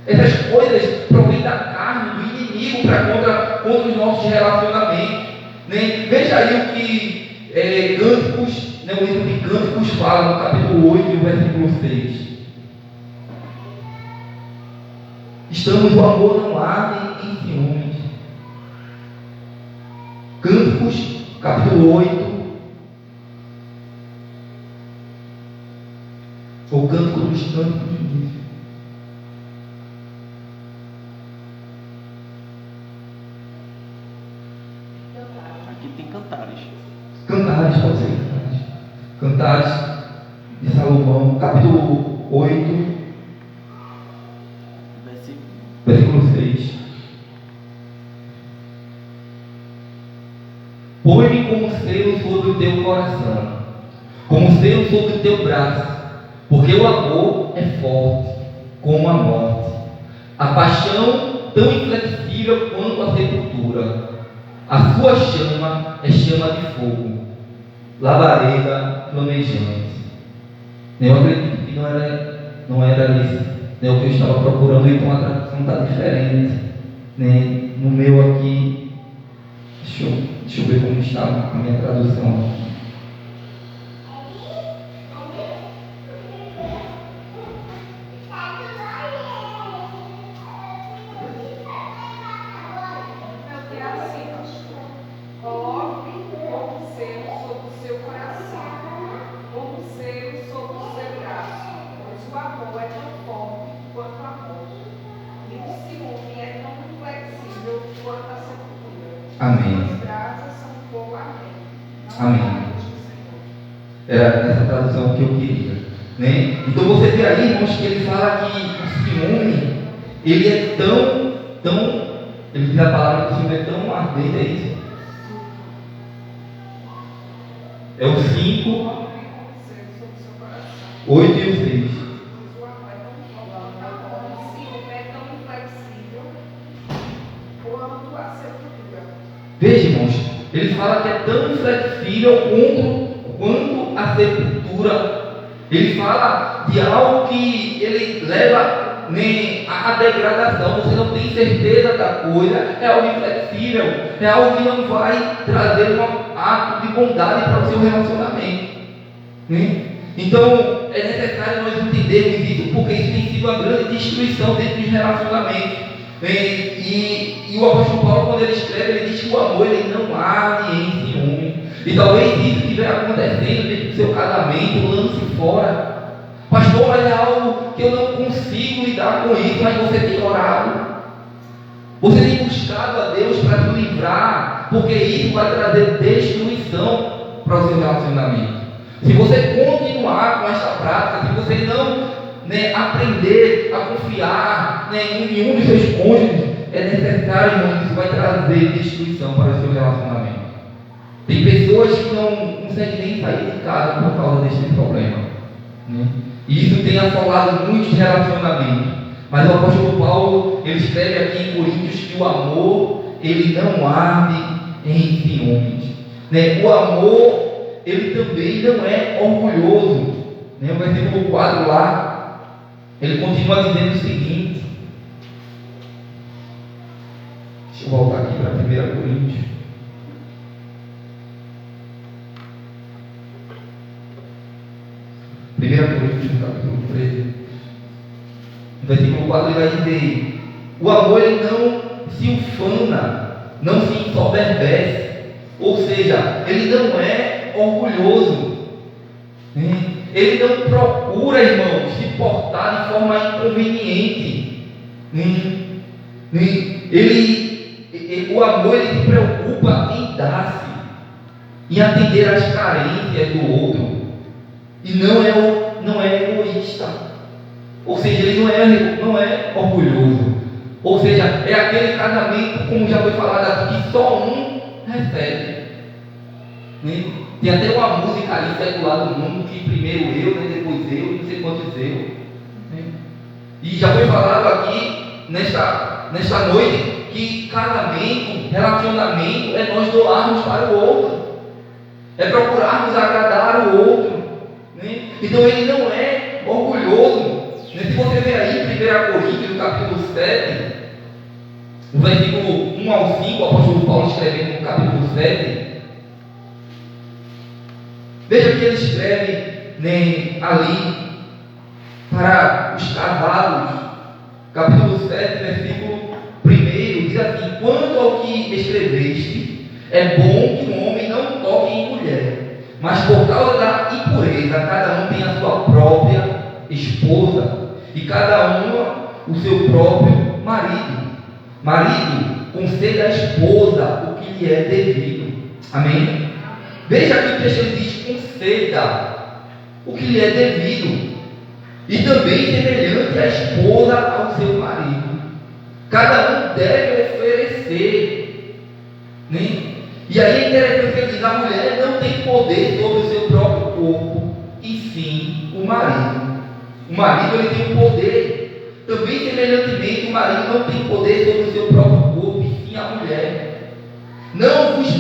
Essas coisas provêm da carne, do inimigo contra os nossos relacionamentos. Veja aí o que Cânticos, o livro de Cânticos fala no capítulo 8, no versículo 6. O amor não arde em ciúmes. Cânticos, capítulo 8, o Cântico dos Cânticos. Aqui tem Cantares. Cantares, pode ser Cantares. Cantares de Salomão, capítulo 8, versículo 6. Põe-me como selo sobre o teu coração, como selo sobre o teu braço, porque o amor é forte como a morte, a paixão tão inflexível quanto a sepultura. A sua chama é chama de fogo, labareda flamejante. Eu acredito que não era isso, o que eu estava procurando, então a tradução está diferente. No meu aqui, deixa eu ver como está a minha tradução aqui. Amém. Amém. Era essa tradução que eu queria. Então você vê aí, irmãos, que ele fala que o ciúme, ele é ele diz a palavra que o ciúme é tão ardente, é isso? É o 5, 8 e o 6. Veja, irmãos, ele fala que é tão inflexível quanto a sepultura. Ele fala de algo que ele leva à degradação. Você não tem certeza da coisa, é algo inflexível, é algo que não vai trazer um ato de bondade para o seu relacionamento. Então, é necessário nós entendermos isso, porque isso tem sido uma grande destruição dentro dos relacionamentos. E o apóstolo Paulo, quando ele escreve, ele diz que o amor ele não arde em ciúme. E talvez isso estiver acontecendo dentro do seu casamento, lance fora. Pastor, mas é algo que eu não consigo lidar com isso, mas você tem orado. Você tem buscado a Deus para te livrar, porque isso vai trazer destruição para o seu relacionamento. Se você continuar com essa prática, se você não aprender a confiar em um dos seus cônjuges, é necessário, irmão, que isso vai trazer destruição para o seu relacionamento. Tem pessoas que não conseguem nem sair de casa por causa desse problema. E isso tem assolado muitos relacionamentos. Mas o apóstolo Paulo, ele escreve aqui em Coríntios que o amor, ele não arde em ciúmes. O amor, ele também não é orgulhoso. O versículo 4 lá, ele continua dizendo o seguinte. Deixa eu voltar aqui para 1 Coríntios. 1 Coríntios, capítulo 13. No versículo 4 ele vai dizer: o amor ele não se ufana, não se ensoberbece. Ou seja, ele não é orgulhoso. Ele não procura, irmãos, se portar de forma inconveniente paciente. O amor ele se preocupa em dar-se, em atender às carências do outro, e não é egoísta. Ou seja, ele não é orgulhoso. Ou seja, é aquele casamento, como já foi falado aqui, que só um recebe. Né? Tem até uma música ali secular do mundo que primeiro eu, né, depois eu, não sei quantos eu. Né? E já foi falado aqui nesta noite que casamento, relacionamento é nós doarmos para o outro, é procurarmos agradar o outro. Né? Então ele não é orgulhoso. Né? Se você ver aí em 1 Coríntios, no capítulo 7, no versículo 1 ao 5, o apóstolo Paulo escrevendo no capítulo 7, veja que ele escreve, né, ali para os casados, capítulo 7, versículo 1, diz assim: quanto ao que escreveste, é bom que um homem não toque em mulher, mas por causa da impureza, cada um tem a sua própria esposa, e cada uma o seu próprio marido. Marido, conceda à esposa o que lhe é devido. Amém? Veja que o texto diz: conceda o que lhe é devido, e também semelhante à esposa ao seu marido. Cada um deve oferecer. Né? E aí é interessante que ele diz: a mulher não tem poder sobre o seu próprio corpo, e sim o marido. O marido ele tem o poder. Também semelhantemente, o marido não tem poder sobre o seu próprio corpo, e sim a mulher. Não vos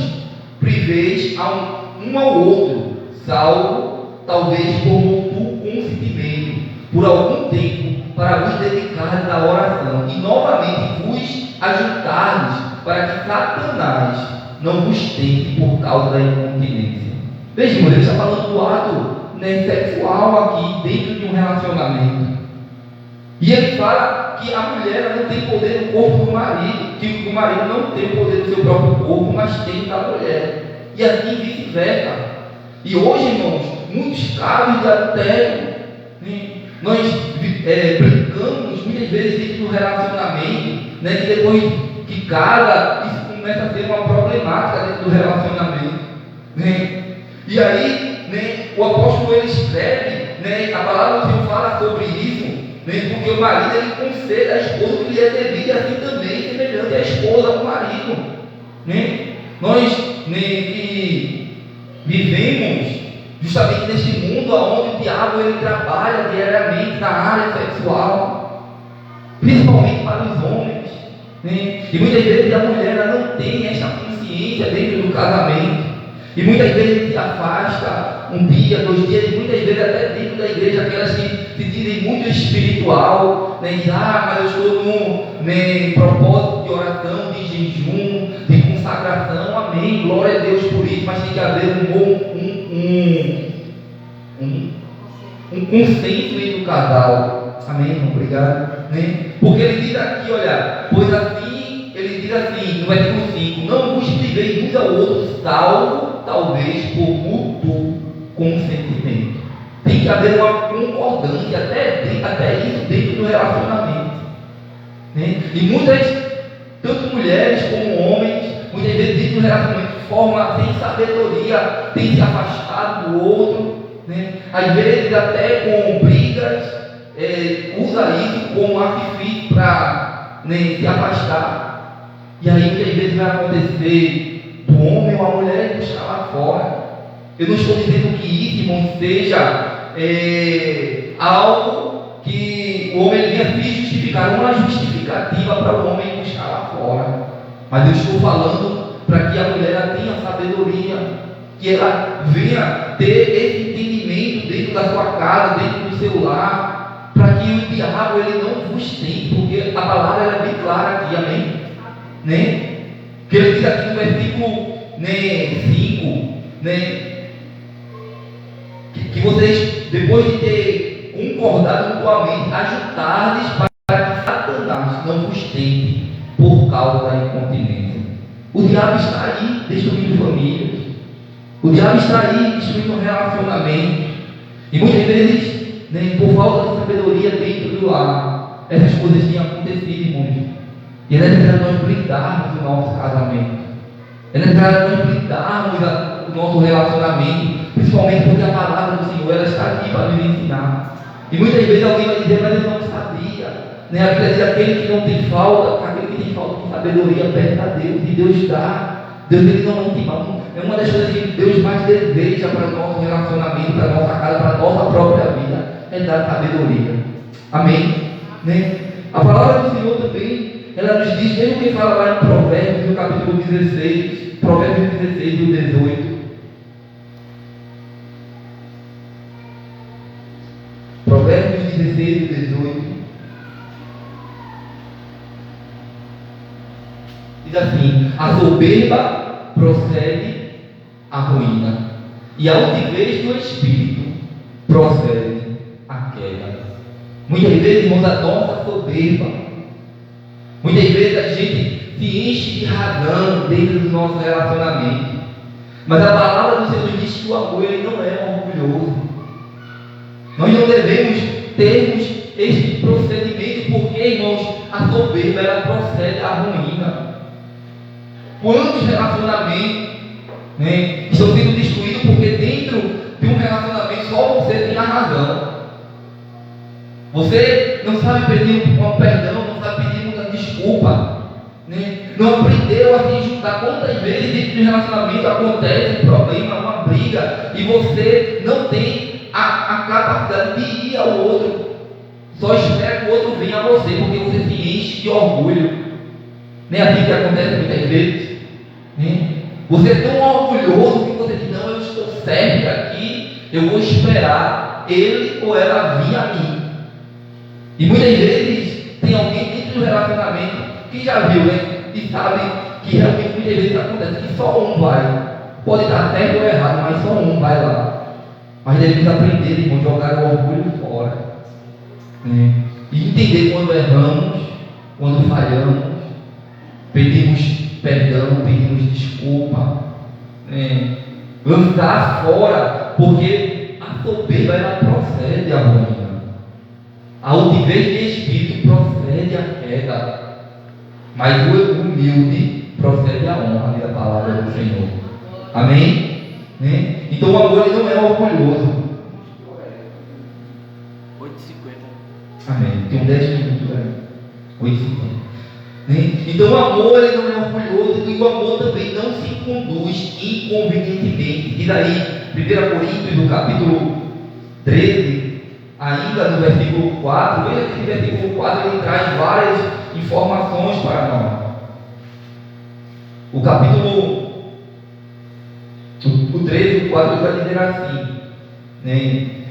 priveis um ao outro, salvo talvez por mútuo consentimento, por algum tempo, para vos dedicar à oração, e novamente vos ajuntardes, para que Satanás não vos tente por causa da incontinência. Veja, irmão, ele está falando do ato, né, sexual aqui, dentro de um relacionamento. E ele fala que a mulher não tem poder no corpo do marido, que o marido não tem poder no seu próprio corpo, mas tem da mulher. E assim vice-versa. E hoje, irmãos, muitos casos de adultério, né, nós brincamos muitas vezes dentro do relacionamento, né, que depois que casa, isso começa a ser uma problemática dentro do relacionamento. Né? E aí, né, o apóstolo ele escreve, né, a palavra do Senhor fala sobre isso, né, porque o marido ele concede à esposa o que lhe é devido, e assim também semelhante à esposa ao marido. Né? Nós, né, que vivemos justamente neste mundo onde o diabo ele trabalha diariamente na área sexual, principalmente para os homens. Né? E muitas vezes a mulher ela não tem essa consciência dentro do casamento. E muitas vezes se afasta um dia, 2 dias, e muitas vezes até dentro da igreja, aquelas que se dizem muito espiritual, né, e mas eu estou num propósito de oração, de jejum, de consagração, amém, glória a Deus por isso, mas tem que haver um consenso entre o casal, amém, obrigado, né? Porque ele diz aqui, olha, pois assim, ele diz assim, no versículo 5, não vos priveis uns ao outro, salvo talvez por mútuo consentimento. Tem que haver uma concordância, até isso dentro do relacionamento. Né? E muitas, tanto mulheres como homens, muitas vezes dentro do relacionamento, de forma sem sabedoria, tem se afastado do outro. Né? Às vezes até com brigas, usa isso como artifício para, né, se afastar. E aí muitas vezes vai acontecer do homem ou a mulher buscar lá fora. Eu não estou dizendo que isso, irmão, seja algo que o homem venha se justificar, uma justificativa para o homem buscar lá fora. Mas eu estou falando para que a mulher tenha sabedoria, que ela venha ter esse entendimento dentro da sua casa, dentro do seu lar, para que o diabo ele não vos tente, porque a palavra ela é bem clara aqui, amém? Né? Que ele diz aqui no versículo, né, 5, né, que vocês, depois de ter concordado mutuamente, ajuntardes para que Satanás não vos tente por causa da incontinência. O diabo está aí destruindo famílias, o diabo está aí destruindo relacionamentos, e muitas vezes, né, por falta de sabedoria dentro do lar, essas coisas tinham acontecido, irmãos. E é necessário nós blindarmos o nosso casamento. É necessário nós blindarmos o nosso relacionamento, principalmente porque a palavra do Senhor ela está aqui para nos ensinar. E muitas vezes alguém vai dizer, mas eu não sabia. Né? A Bíblia diz aquele que não tem falta, aquele que tem falta de sabedoria, pede a Deus, e Deus dá. Deus ele não mão. É uma das coisas que Deus mais deseja para o nosso relacionamento, para a nossa casa, para a nossa própria vida, é dar sabedoria. Amém? Né? A palavra do Senhor também, ela nos diz, mesmo que fala lá em Provérbios, no capítulo 16, Provérbios 16 e 18. Provérbios 16 e 18. Diz assim: a soberba procede a ruína, e a altivez do espírito procede a queda. Muitas vezes, irmãos, a nossa soberba, muitas vezes a gente se enche de razão dentro do nosso relacionamento, mas a palavra do Senhor diz que o amor ele não é orgulhoso. Nós não devemos termos este procedimento, porque, irmãos, a soberba ela procede à ruína. Quantos relacionamentos estão sendo destruídos porque dentro de um relacionamento só você tem a razão? Você não sabe pedir um perdão, não sabe pedir uma desculpa, não aprendeu a se juntar. Quantas vezes dentro de um relacionamento acontece um problema, uma briga, e você não tem a capacidade de ir ao outro, só espera que o outro venha a você, porque você se enche de orgulho. Nem assim que acontece muitas vezes. Você é tão orgulhoso que você diz, não, eu estou certo aqui, eu vou esperar ele ou ela vir a mim. E muitas vezes tem alguém dentro do relacionamento que já viu, e sabe que realmente muitas vezes acontece que só um vai. Pode estar certo ou errado, mas só um vai lá. Mas devemos aprender, irmão, jogar o orgulho fora. E entender quando erramos, quando falhamos, pedimos perdão, pedimos desculpa, lançar fora, porque a soberba ela procede à ruína, a altivez de espírito procede à queda, mas o humilde procede à honra, da palavra do Senhor. Amém? Então o amor ele não é orgulhoso. 8h50. Amém. Tem 10 minutos aí. 8h50. Então o amor ele não é orgulhoso, e o amor também não se conduz inconvenientemente. Diz aí, 1 Coríntios, no capítulo 13, ainda no versículo 4, veja que esse versículo 4 ele traz várias informações para nós. O capítulo o 13, o 4 vai dizer assim,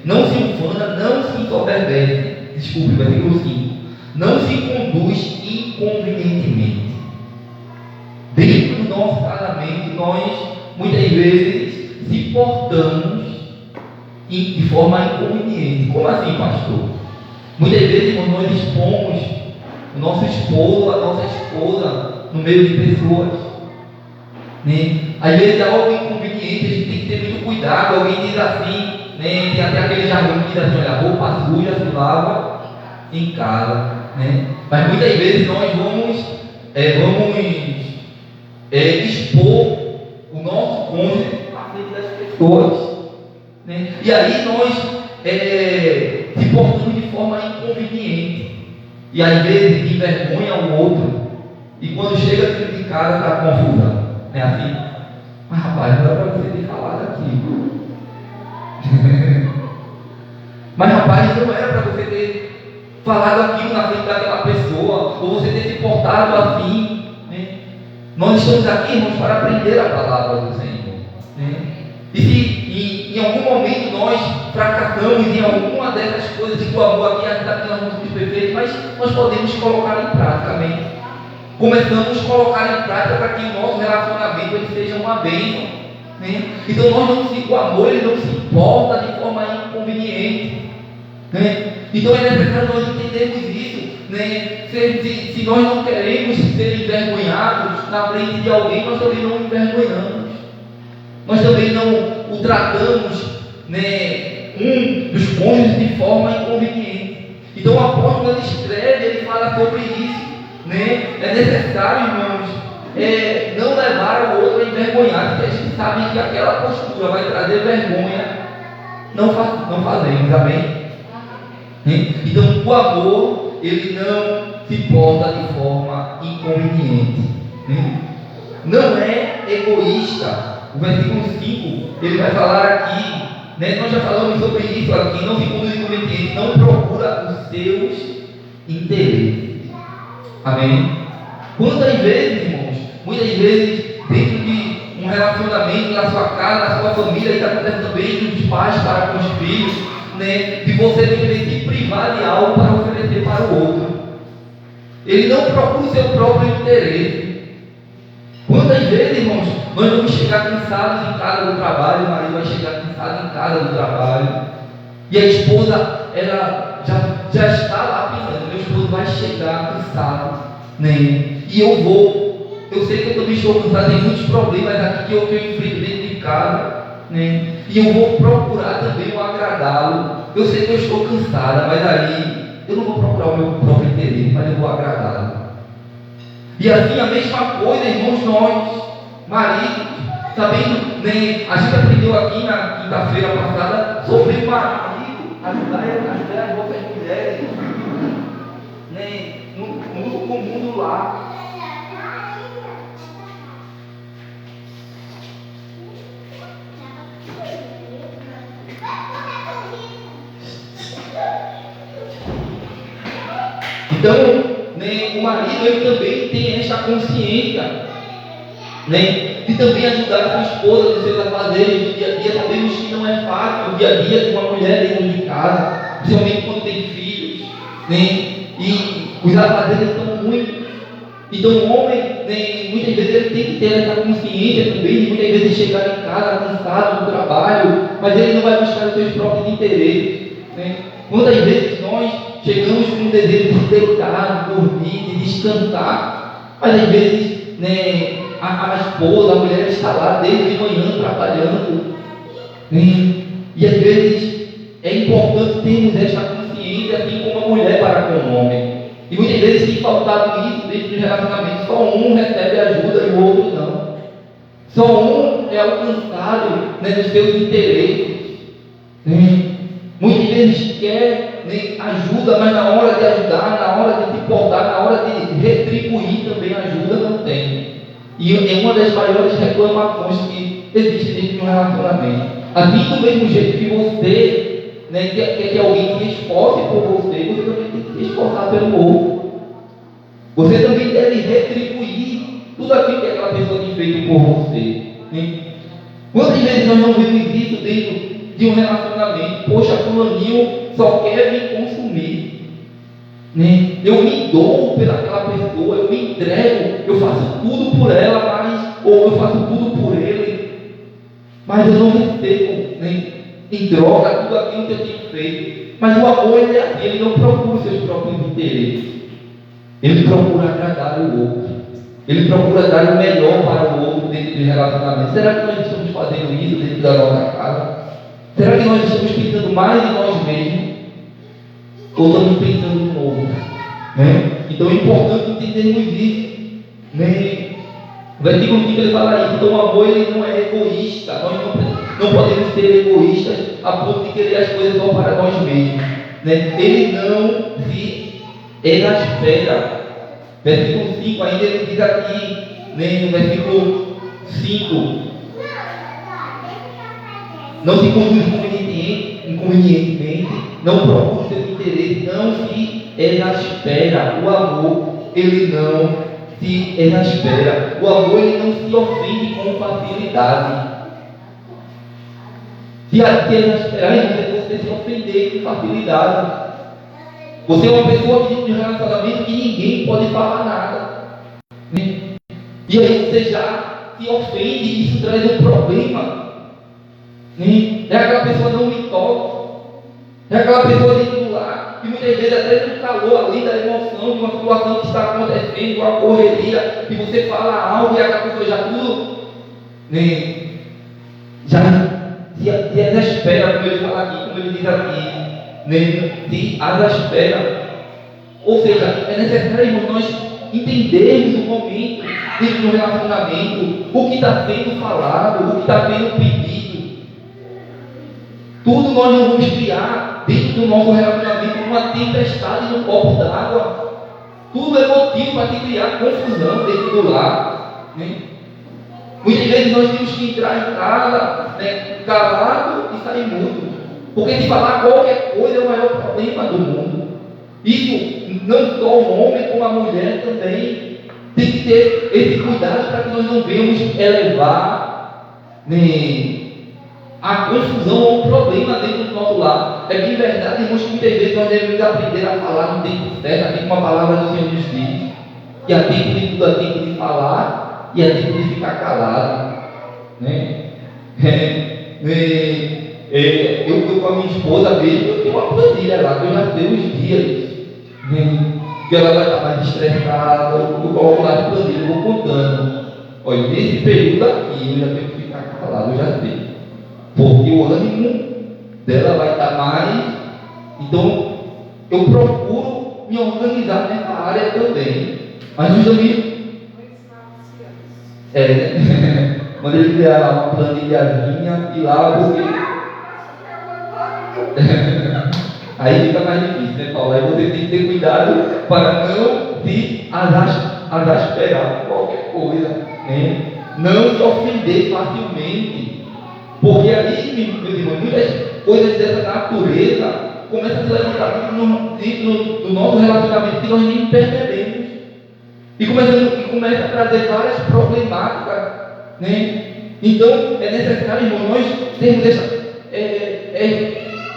não se ufana, não se ensoberbece, desculpe, versículo 5, não se conduz inconvenientemente. Dentro do nosso casamento, nós muitas vezes se portamos de forma inconveniente. Como assim, pastor? Muitas vezes nós expomos o nosso esposo, a nossa esposa no meio de pessoas. Às vezes é algo inconveniente, a gente tem que ter muito cuidado. Alguém diz assim, tem até aquele jargão que diz assim, olha, a roupa suja se lava em casa. Mas muitas vezes nós vamos expor o nosso cônjuge à frente das pessoas. E aí nós se portamos de forma inconveniente. E às vezes envergonha o outro. E quando chega dentro de casa está confusão. Não é assim? Mas rapaz, não era para você ter falado aquilo. Mas rapaz, não era para você ter falado aquilo na frente daquela pessoa, ou você ter se portado assim. Nós estamos aqui, irmãos, para aprender a palavra do Senhor. E se em algum momento nós fracassamos em alguma dessas coisas, que o amor aqui ainda tem alguns perfeitos, mas nós podemos colocar em prática, amém? Começamos a colocar em prática para que o nosso relacionamento ele seja uma bênção. Então o amor ele não se importa de forma inconveniente. Então é necessário nós entendermos isso. Se nós não queremos ser envergonhados na frente de alguém, nós também não envergonhamos. Nós também não o tratamos um dos cônjuges de forma inconveniente. Então o apóstolo, ele escreve, ele fala sobre isso, né? É necessário, irmãos, não levar o outro a envergonhar, porque a gente sabe que aquela postura vai trazer vergonha. Não fazemos, amém? Então o amor, ele não se porta de forma inconveniente, não é egoísta. O versículo 5, ele vai falar aqui, nós já falamos sobre isso aqui, não se conduz inconveniente, não procura os seus interesses, amém? Quantas vezes, irmãos, muitas vezes dentro de um relacionamento na sua casa, na sua família, e está acontecendo também dos pais para com os filhos, de você querer se privar de algo para oferecer para o outro. Ele não procura o seu próprio interesse. Quantas vezes, irmãos, nós vamos chegar cansados em casa do trabalho, o marido vai chegar cansado em casa do trabalho, e a esposa, ela já está lá pensando, meu esposo vai chegar cansado, e eu sei que eu também estou cansado, tem muitos problemas aqui que eu enfrento dentro de casa, e eu vou procurar também o agradá-lo. Eu sei que eu estou cansada, mas aí eu não vou procurar o meu próprio interesse, mas eu vou agradá-lo. E assim a mesma coisa, irmãos, nós, maridos, sabendo, a gente aprendeu aqui na quinta-feira passada sobre o marido ajudar as outras mulheres, no comum do lar. Então, o marido, ele também tem esta consciência, de também ajudar a sua esposa nos seus afazeres do dia a dia. Sabemos que não é fácil o dia a dia de uma mulher dentro de casa, principalmente quando tem filhos, e os afazeres são muitos. Então o homem, muitas vezes ele tem que ter essa consciência também, de muitas vezes chegar em casa cansado do trabalho, mas ele não vai buscar os seus próprios interesses. Quantas vezes nós chegamos com o desejo de deitar, de dormir, de descansar, mas às vezes a esposa, a mulher está lá desde de manhã trabalhando, e às vezes é importante termos esta consciência, assim como a mulher para com o homem. E muitas vezes tem faltado isso dentro do relacionamento. Só um recebe ajuda e o outro não. Só um é alcançado dos seus interesses. Muitas vezes quer ajuda, mas na hora de ajudar, na hora de se portar, na hora de retribuir também ajuda, não tem. E é uma das maiores reclamações que existe dentro de um relacionamento. Assim, do mesmo jeito que você quer que alguém se esforce por você, você também tem que se esforçar pelo outro. Você também deve retribuir tudo aquilo que aquela pessoa tem feito por você. Quantas vezes nós não vemos isso dentro de um relacionamento? Poxa, fulaninho só quer me consumir. Eu me dou pelaquela pessoa, eu me entrego, eu faço tudo por ela, ou eu faço tudo por ele, mas eu não recebo em droga tudo aquilo que eu tenho feito. Mas o amor, ele é assim, ele não procura os seus próprios interesses, ele procura agradar o outro, ele procura dar o melhor para o outro dentro do relacionamento. Será que nós estamos fazendo isso dentro da nossa casa? Será que nós estamos pensando mais em nós mesmos, ou estamos pensando no outro? Então é importante entendermos isso. O versículo 5 ele fala isso. Então o amor, ele não é egoísta. Nós não podemos ser egoístas a ponto de querer as coisas só para nós mesmos. Ele não se exaspera. Versículo 5 ainda ele diz aqui, no versículo 5, não se conduz inconvenientemente, não procura o seu interesse, não se exaspera. O amor, ele não se exaspera. O amor, ele não se ofende com facilidade. Se exasperar, é você se ofender com facilidade. Você é uma pessoa que tem um relacionamento que ninguém pode falar nada. E aí você já se ofende e isso traz um problema. É aquela pessoa não me toca. É aquela pessoa dentro do lar, que muitas vezes até no calor ali da emoção de uma situação que está acontecendo, uma correria, e você fala algo e aquela pessoa já tudo, já se exaspera, como ele fala aqui, como ele diz aqui. se exaspera. Ou seja, é necessário, irmãos, nós entendermos o momento dentro do relacionamento, o que está sendo falado, o que está sendo pedido. Tudo nós não vamos criar dentro do nosso relacionamento uma tempestade no copo d'água. Tudo é motivo para se criar confusão dentro do lar. Muitas vezes nós temos que entrar em casa, calado e sair mudo. Porque se falar qualquer coisa é o maior problema do mundo. Isso não só o homem, como a mulher também tem que ter esse cuidado para que nós não venhamos elevar a confusão ou um problema dentro do nosso lar. É bem verdade, irmãos, que muitas vezes nós devemos aprender a falar no tempo certo, assim como a palavra do Senhor nos diz. Que há tempo de tudo, há tempo de falar e há tempo de ficar calado. Eu com a minha esposa mesmo, eu tenho uma planilha lá, que eu já sei os dias que ela vai estar mais estressada, eu coloco lá de planilha, eu vou contando. Olha, nesse período aqui eu já tenho que ficar calado, eu já sei. Porque o ânimo dela vai estar mais. Então eu procuro me organizar nessa área também. Mas os amigos. Quando ele criar uma planilhazinha e lá porque. Aí fica mais difícil, né, Paulo? Aí você tem que ter cuidado para não se exasperar com qualquer coisa, não se ofender facilmente, porque aí, meus irmãos, muitas coisas dessa natureza começam a se levantar dentro do nosso relacionamento que nós nem percebemos, e começa a trazer várias problemáticas, Então é necessário, irmão, nós termos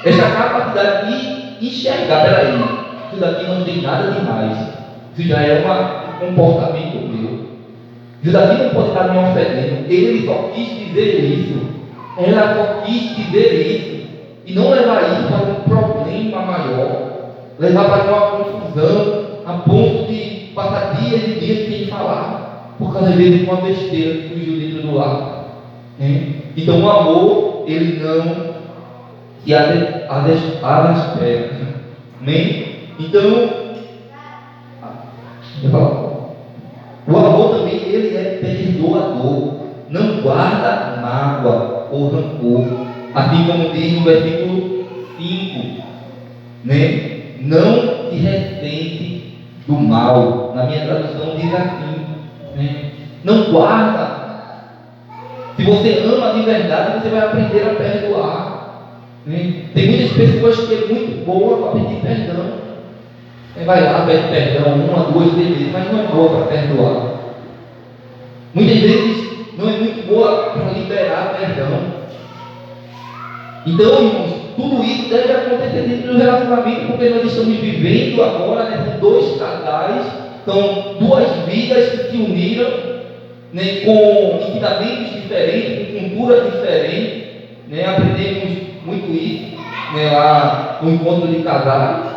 essa capacidade de enxergar, peraí, isso daqui não tem nada demais, isso já é um comportamento meu, isso daqui não pode estar me ofendendo, ele só quis dizer isso, ela só quis dizer isso, e não levar isso para um problema maior, levar para uma confusão, a ponto de passar dias e dias sem falar, por causa de uma besteira que surgiu dentro do lar. Então o amor, ele não se exaspera. Então, o amor também, ele é perdoador, não guarda mágoa ou rancor, assim como diz no versículo 5, não se ressente do mal. Na minha tradução diz assim, não guarda. Se você ama de verdade, você vai aprender a perdoar. Tem muitas pessoas que é muito boa para pedir perdão. Vai lá, pede perdão 1, 2, 3 vezes, mas não é boa para perdoar. Muitas vezes não é muito boa para liberar perdão. Então, irmãos, tudo isso deve acontecer dentro do relacionamento, porque nós estamos vivendo agora, são dois casais, são duas vidas que se uniram, com ensinamentos diferentes, com culturas diferentes, aprendemos muito isso, lá no encontro de casais,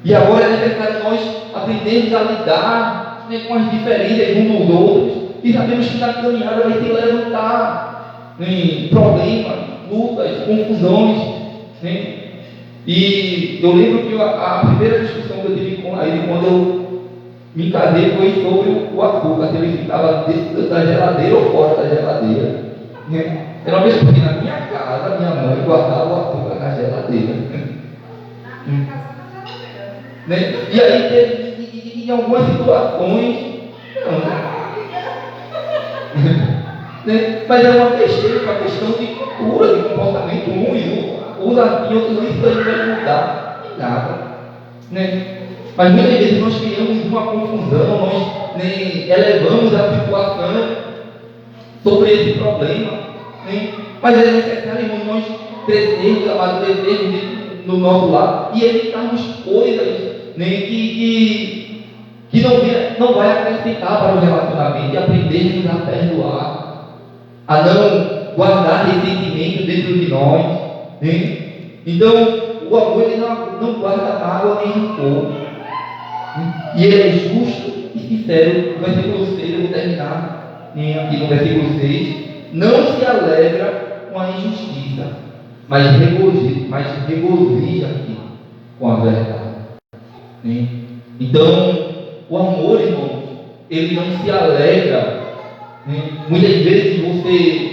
e agora é necessário nós aprendermos a lidar com as diferenças uns dos outros, e sabemos que na caminhada vai ter que levantar problemas, lutas, confusões, e eu lembro que a primeira discussão que eu tive com ele quando eu me casei foi sobre o açúcar, se ele ficava dentro da geladeira ou fora da geladeira. Era uma vez porque na minha casa, minha mãe guardava o açúcar na geladeira. E aí teve em algumas situações, mas é uma besteira, uma questão de cultura, de comportamento. Um usa assim, outro isso aí vai mudar em nada. Mas muitas vezes nós criamos uma confusão, nós elevamos a situação sobre esse problema. Mas é necessário, irmãos, nós crescermos, amadurecermos no nosso lar e evitarmos coisas que não vai acrescentar para o relacionamento, e aprendermos a perdoar, a não guardar ressentimento dentro de nós. Então, o amor, ele não guarda mágoa nem rancor, e ele é justo e sincero. No versículo 6, eu vou terminar aqui no versículo 6. Não se alegra com a injustiça, mas mas regozija-te com a verdade. Né? Então, o amor, irmão, ele não se alegra. Né? Muitas vezes você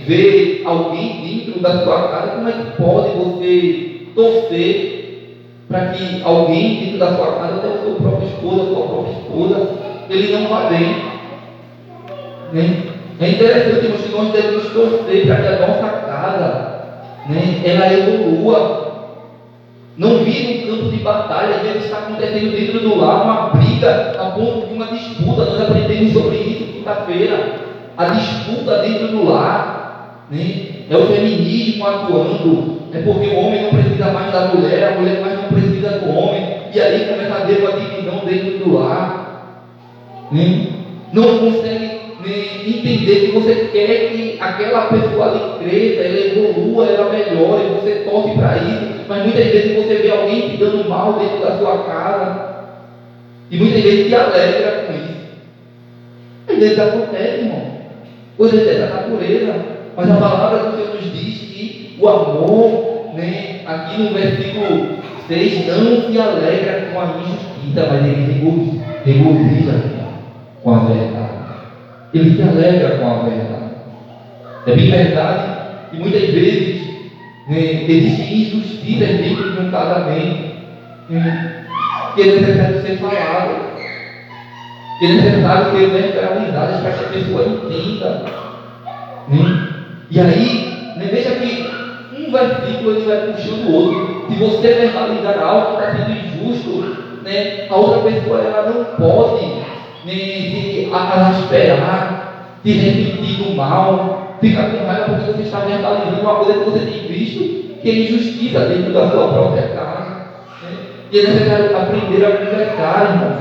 vê alguém dentro da sua casa, como é que pode você torcer para que alguém dentro da sua casa, até o seu próprio esposo, a sua própria esposa, ele não vá bem? Né? É interessante, irmãos, que nós devemos torcer para que a nossa casa, né, ela evolua. Não vire um campo de batalha. Às vezes está acontecendo dentro do lar uma briga a ponto de uma disputa. Nós aprendemos sobre isso quinta-feira. A disputa dentro do lar, né? É o feminismo atuando. É porque o homem não precisa mais da mulher, a mulher mais não precisa do homem. E aí começa a haver uma divisão dentro do lar. Né? Não consegue entender que você quer que aquela pessoa ali cresça, ela evolua, ela melhore, você torce para isso, mas muitas vezes você vê alguém se dando mal dentro da sua casa e muitas vezes se alegra com isso. Às vezes acontece, irmão, coisas dessa natureza, mas a palavra do Senhor nos diz que o amor, né, aqui no versículo 6, não se alegra com a injustiça, mas ele regozija com a verdade. Ele se alegra com a verdade. É bem verdade que muitas vezes existem injustiças dentro de um casamento que é necessário ser falado, que é necessário ser verbalizadas para que a pessoa entenda. E aí, veja que um versículo ele vai puxando o outro. Se você verbalizar algo que está sendo injusto, a outra pessoa ela não pode se esperar, se ressentir do mal, ficar com raiva porque você está verbalizando uma coisa que você tem visto que é injustiça dentro da sua própria casa. E é necessário aprender a conversar, irmãos,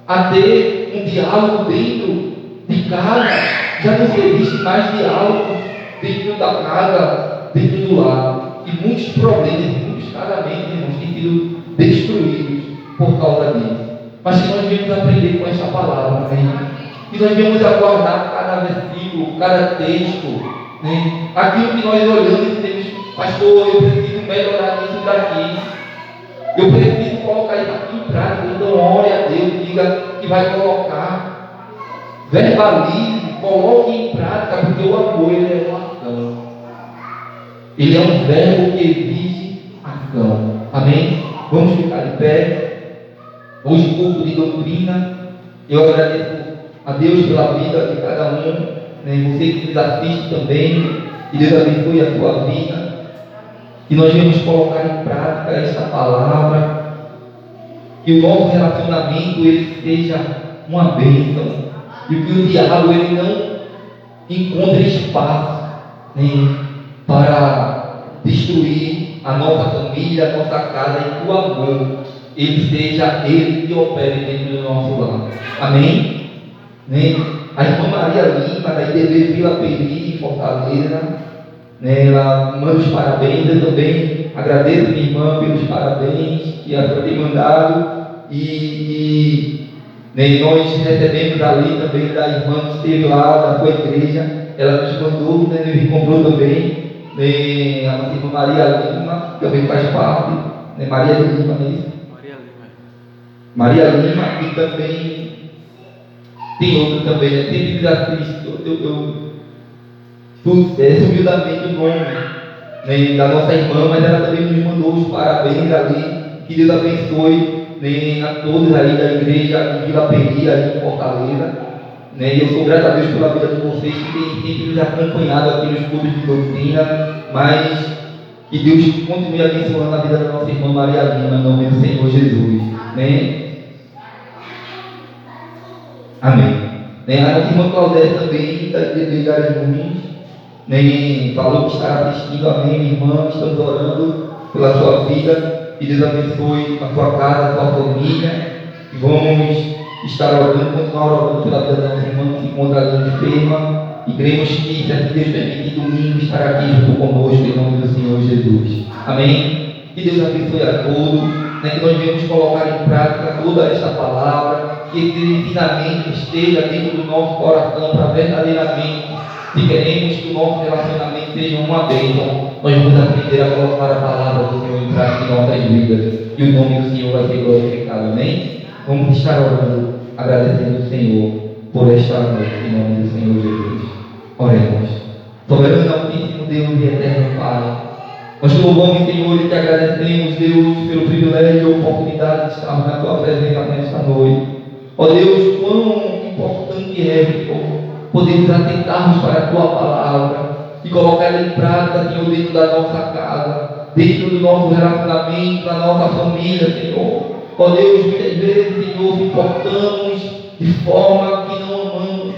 a ter um diálogo dentro de casa. Já não existe mais diálogo dentro da casa, dentro do lar. E muitos problemas, muitos casamentos, irmãos, têm sido destruídos por causa disso. Mas que nós viemos aprender com esta palavra, que nós viemos aguardar cada versículo, cada texto, aquilo que nós olhamos e dizemos, pastor, eu preciso melhorar isso daqui, eu preciso colocar isso aqui em prática. Então ore a Deus, diga que vai colocar, verbalize, coloque em prática, porque o amor ele é uma ação, ele é um verbo que exige ação. Amém? Vamos ficar de pé. Hoje, culto de doutrina, eu agradeço a Deus pela vida de cada um, você que nos assiste também, que Deus abençoe a sua vida, que nós vamos colocar em prática esta palavra, que o nosso relacionamento ele seja uma bênção, e que o diabo ele não encontre espaço para destruir a nossa família, a nossa casa, e que o amor ele seja ele que opere dentro do nosso lar. Amém? A irmã Maria Lima, da IDB Vila Peri, em Fortaleza, ela manda os parabéns. Eu também agradeço minha irmã pelos parabéns que ela tem mandado. E nós recebemos ali também da irmã que esteve lá da sua igreja. Ela nos mandou, nos encontrou também. A nossa irmã Maria Lima, que também faz parte. Maria Lima, mesmo. Maria Lima, e também tem outro também, sempre que assiste, eu humildemente o nome da nossa irmã, mas ela também nos mandou os parabéns ali, que Deus abençoe a todos aí da igreja de Vila Peri, ali em Fortaleza, e eu sou grato a Deus pela vida de vocês que têm sempre nos acompanhado aqui nos cultos de doutrina, mas que Deus continue abençoando a vida da nossa irmã Maria Lima, em nome do Senhor Jesus. Amém. A nossa irmã Claudete também, da igreja de Araruns, falou que está assistindo. Amém, minha irmã. Estamos orando pela sua vida. Que Deus abençoe a sua casa, a sua família. E vamos estar orando, continuar orando pela vida da nossa irmã que se encontra ali enferma. E cremos que, se assim Deus permitir, domingo estará aqui junto conosco, em nome do Senhor Jesus. Amém. Que Deus abençoe a todos. Que nós devemos colocar em prática toda esta palavra, que esse ensinamento esteja dentro do nosso coração para verdadeiramente Se queremos que o nosso relacionamento seja uma bênção, nós vamos aprender a colocar a palavra do Senhor em prática em nossas vidas. E o nome do Senhor vai ser glorificado. Amém? Vamos estar orando, agradecendo o Senhor por esta noite, em nome do Senhor Jesus. Oremos. Soberano, altíssimo Deus e eterno Pai, nós te louvamos, Senhor, e te agradecemos, Deus, pelo privilégio e oportunidade de estarmos na tua presença nesta noite. Ó Deus, quão importante é, Senhor, podermos atentarmos para a tua palavra e colocá-la em prática, Senhor, dentro da nossa casa, dentro do nosso relacionamento, da nossa família, Senhor. Ó Deus, muitas vezes, Senhor, nos importamos de forma que não amamos.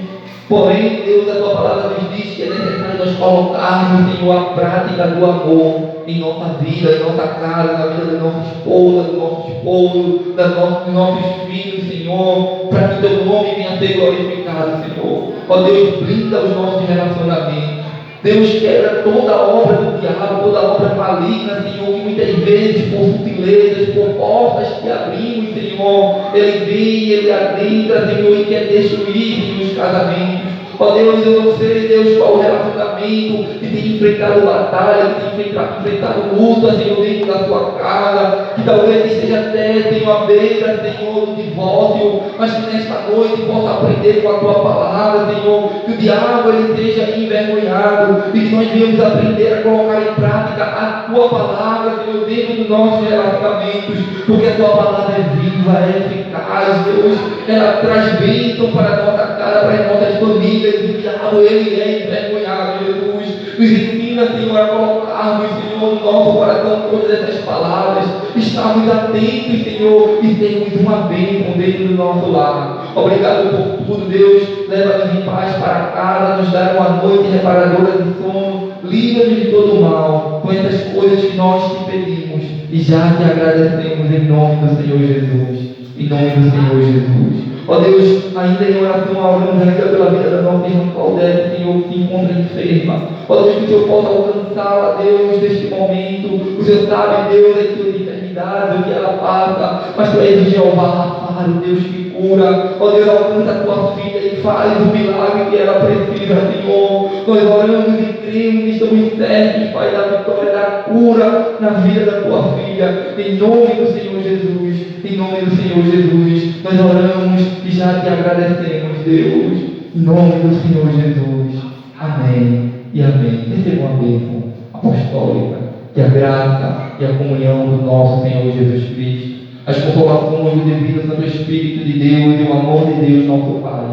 Porém, Deus, a tua palavra nos diz que é necessário nós colocarmos, Senhor, a prática do amor em nossa vida, em nossa casa, na vida da nossa esposa, do nosso esposo, dos nossos filhos, Senhor, para que o teu nome venha a ser glorificado, Senhor. Ó Deus, brinda os nossos relacionamentos. Deus, quebra toda a obra do diabo, toda a obra maligna, Senhor, que muitas vezes, por sutilezas, por portas que abrimos, Senhor, ele vem, ele adentra, Senhor, e quer destruir os casamentos. Ó Deus, eu não sei, Deus, qual o relacionamento que tem enfrentado batalha, que tem enfrentado luta, Senhor, dentro da sua casa, que talvez esteja até, Senhor, à beira, Senhor, do divórcio, mas que nesta noite possa aprender com a tua palavra, Senhor, que o diabo ele seja envergonhado e que nós venhamos aprender a colocar em prática a tua palavra, Senhor, dentro dos nossos relacionamentos, porque a tua palavra é viva, é eficaz, Deus, ela traz bênção para a nossa casa, para as nossas famílias. O diabo, ele é envergonhado, Jesus. Nos ensina, Senhor, a colocarmos, Senhor, no nosso coração todas essas palavras, estarmos atentos, Senhor, e termos uma bênção dentro do nosso lar. Obrigado por tudo, Deus. Leva-nos em paz para casa, nos dá uma noite reparadora de sono, livra-nos de todo o mal, com essas coisas que nós te pedimos, e já te agradecemos em nome do Senhor Jesus. Em nome do Senhor Jesus. Ó Deus, ainda em oração, oramos ainda pela vida da nossa irmã Claudete, Senhor, que se encontra enferma. Ó Deus, que o Senhor possa alcançá-la, Deus, neste momento. O Senhor sabe, Deus, as suas enfermidades, o que ela passa, mas Tu és o Jeová Rafa, o Deus que cura. Ó Deus, alcança a Tua filha e faz o milagre que ela precisa, Senhor. Nós oramos e cremos e estamos certos, Pai, da vitória, da cura na vida da Tua filha. Em nome do Senhor Jesus. Em nome do Senhor Jesus, nós oramos e já te agradecemos, Deus. Em nome do Senhor Jesus. Amém e amém. Receba uma bênção apostólica, que a graça e a comunhão do nosso Senhor Jesus Cristo, as consolações do divino Santo Espírito de Deus e o amor de Deus, nosso Pai,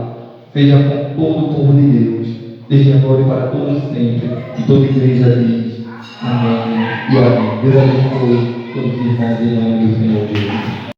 seja com todo o povo de Deus, desde agora e para todos sempre. E toda a igreja diz amém e amém. Deus abençoe todos os irmãos em nome do Senhor Jesus.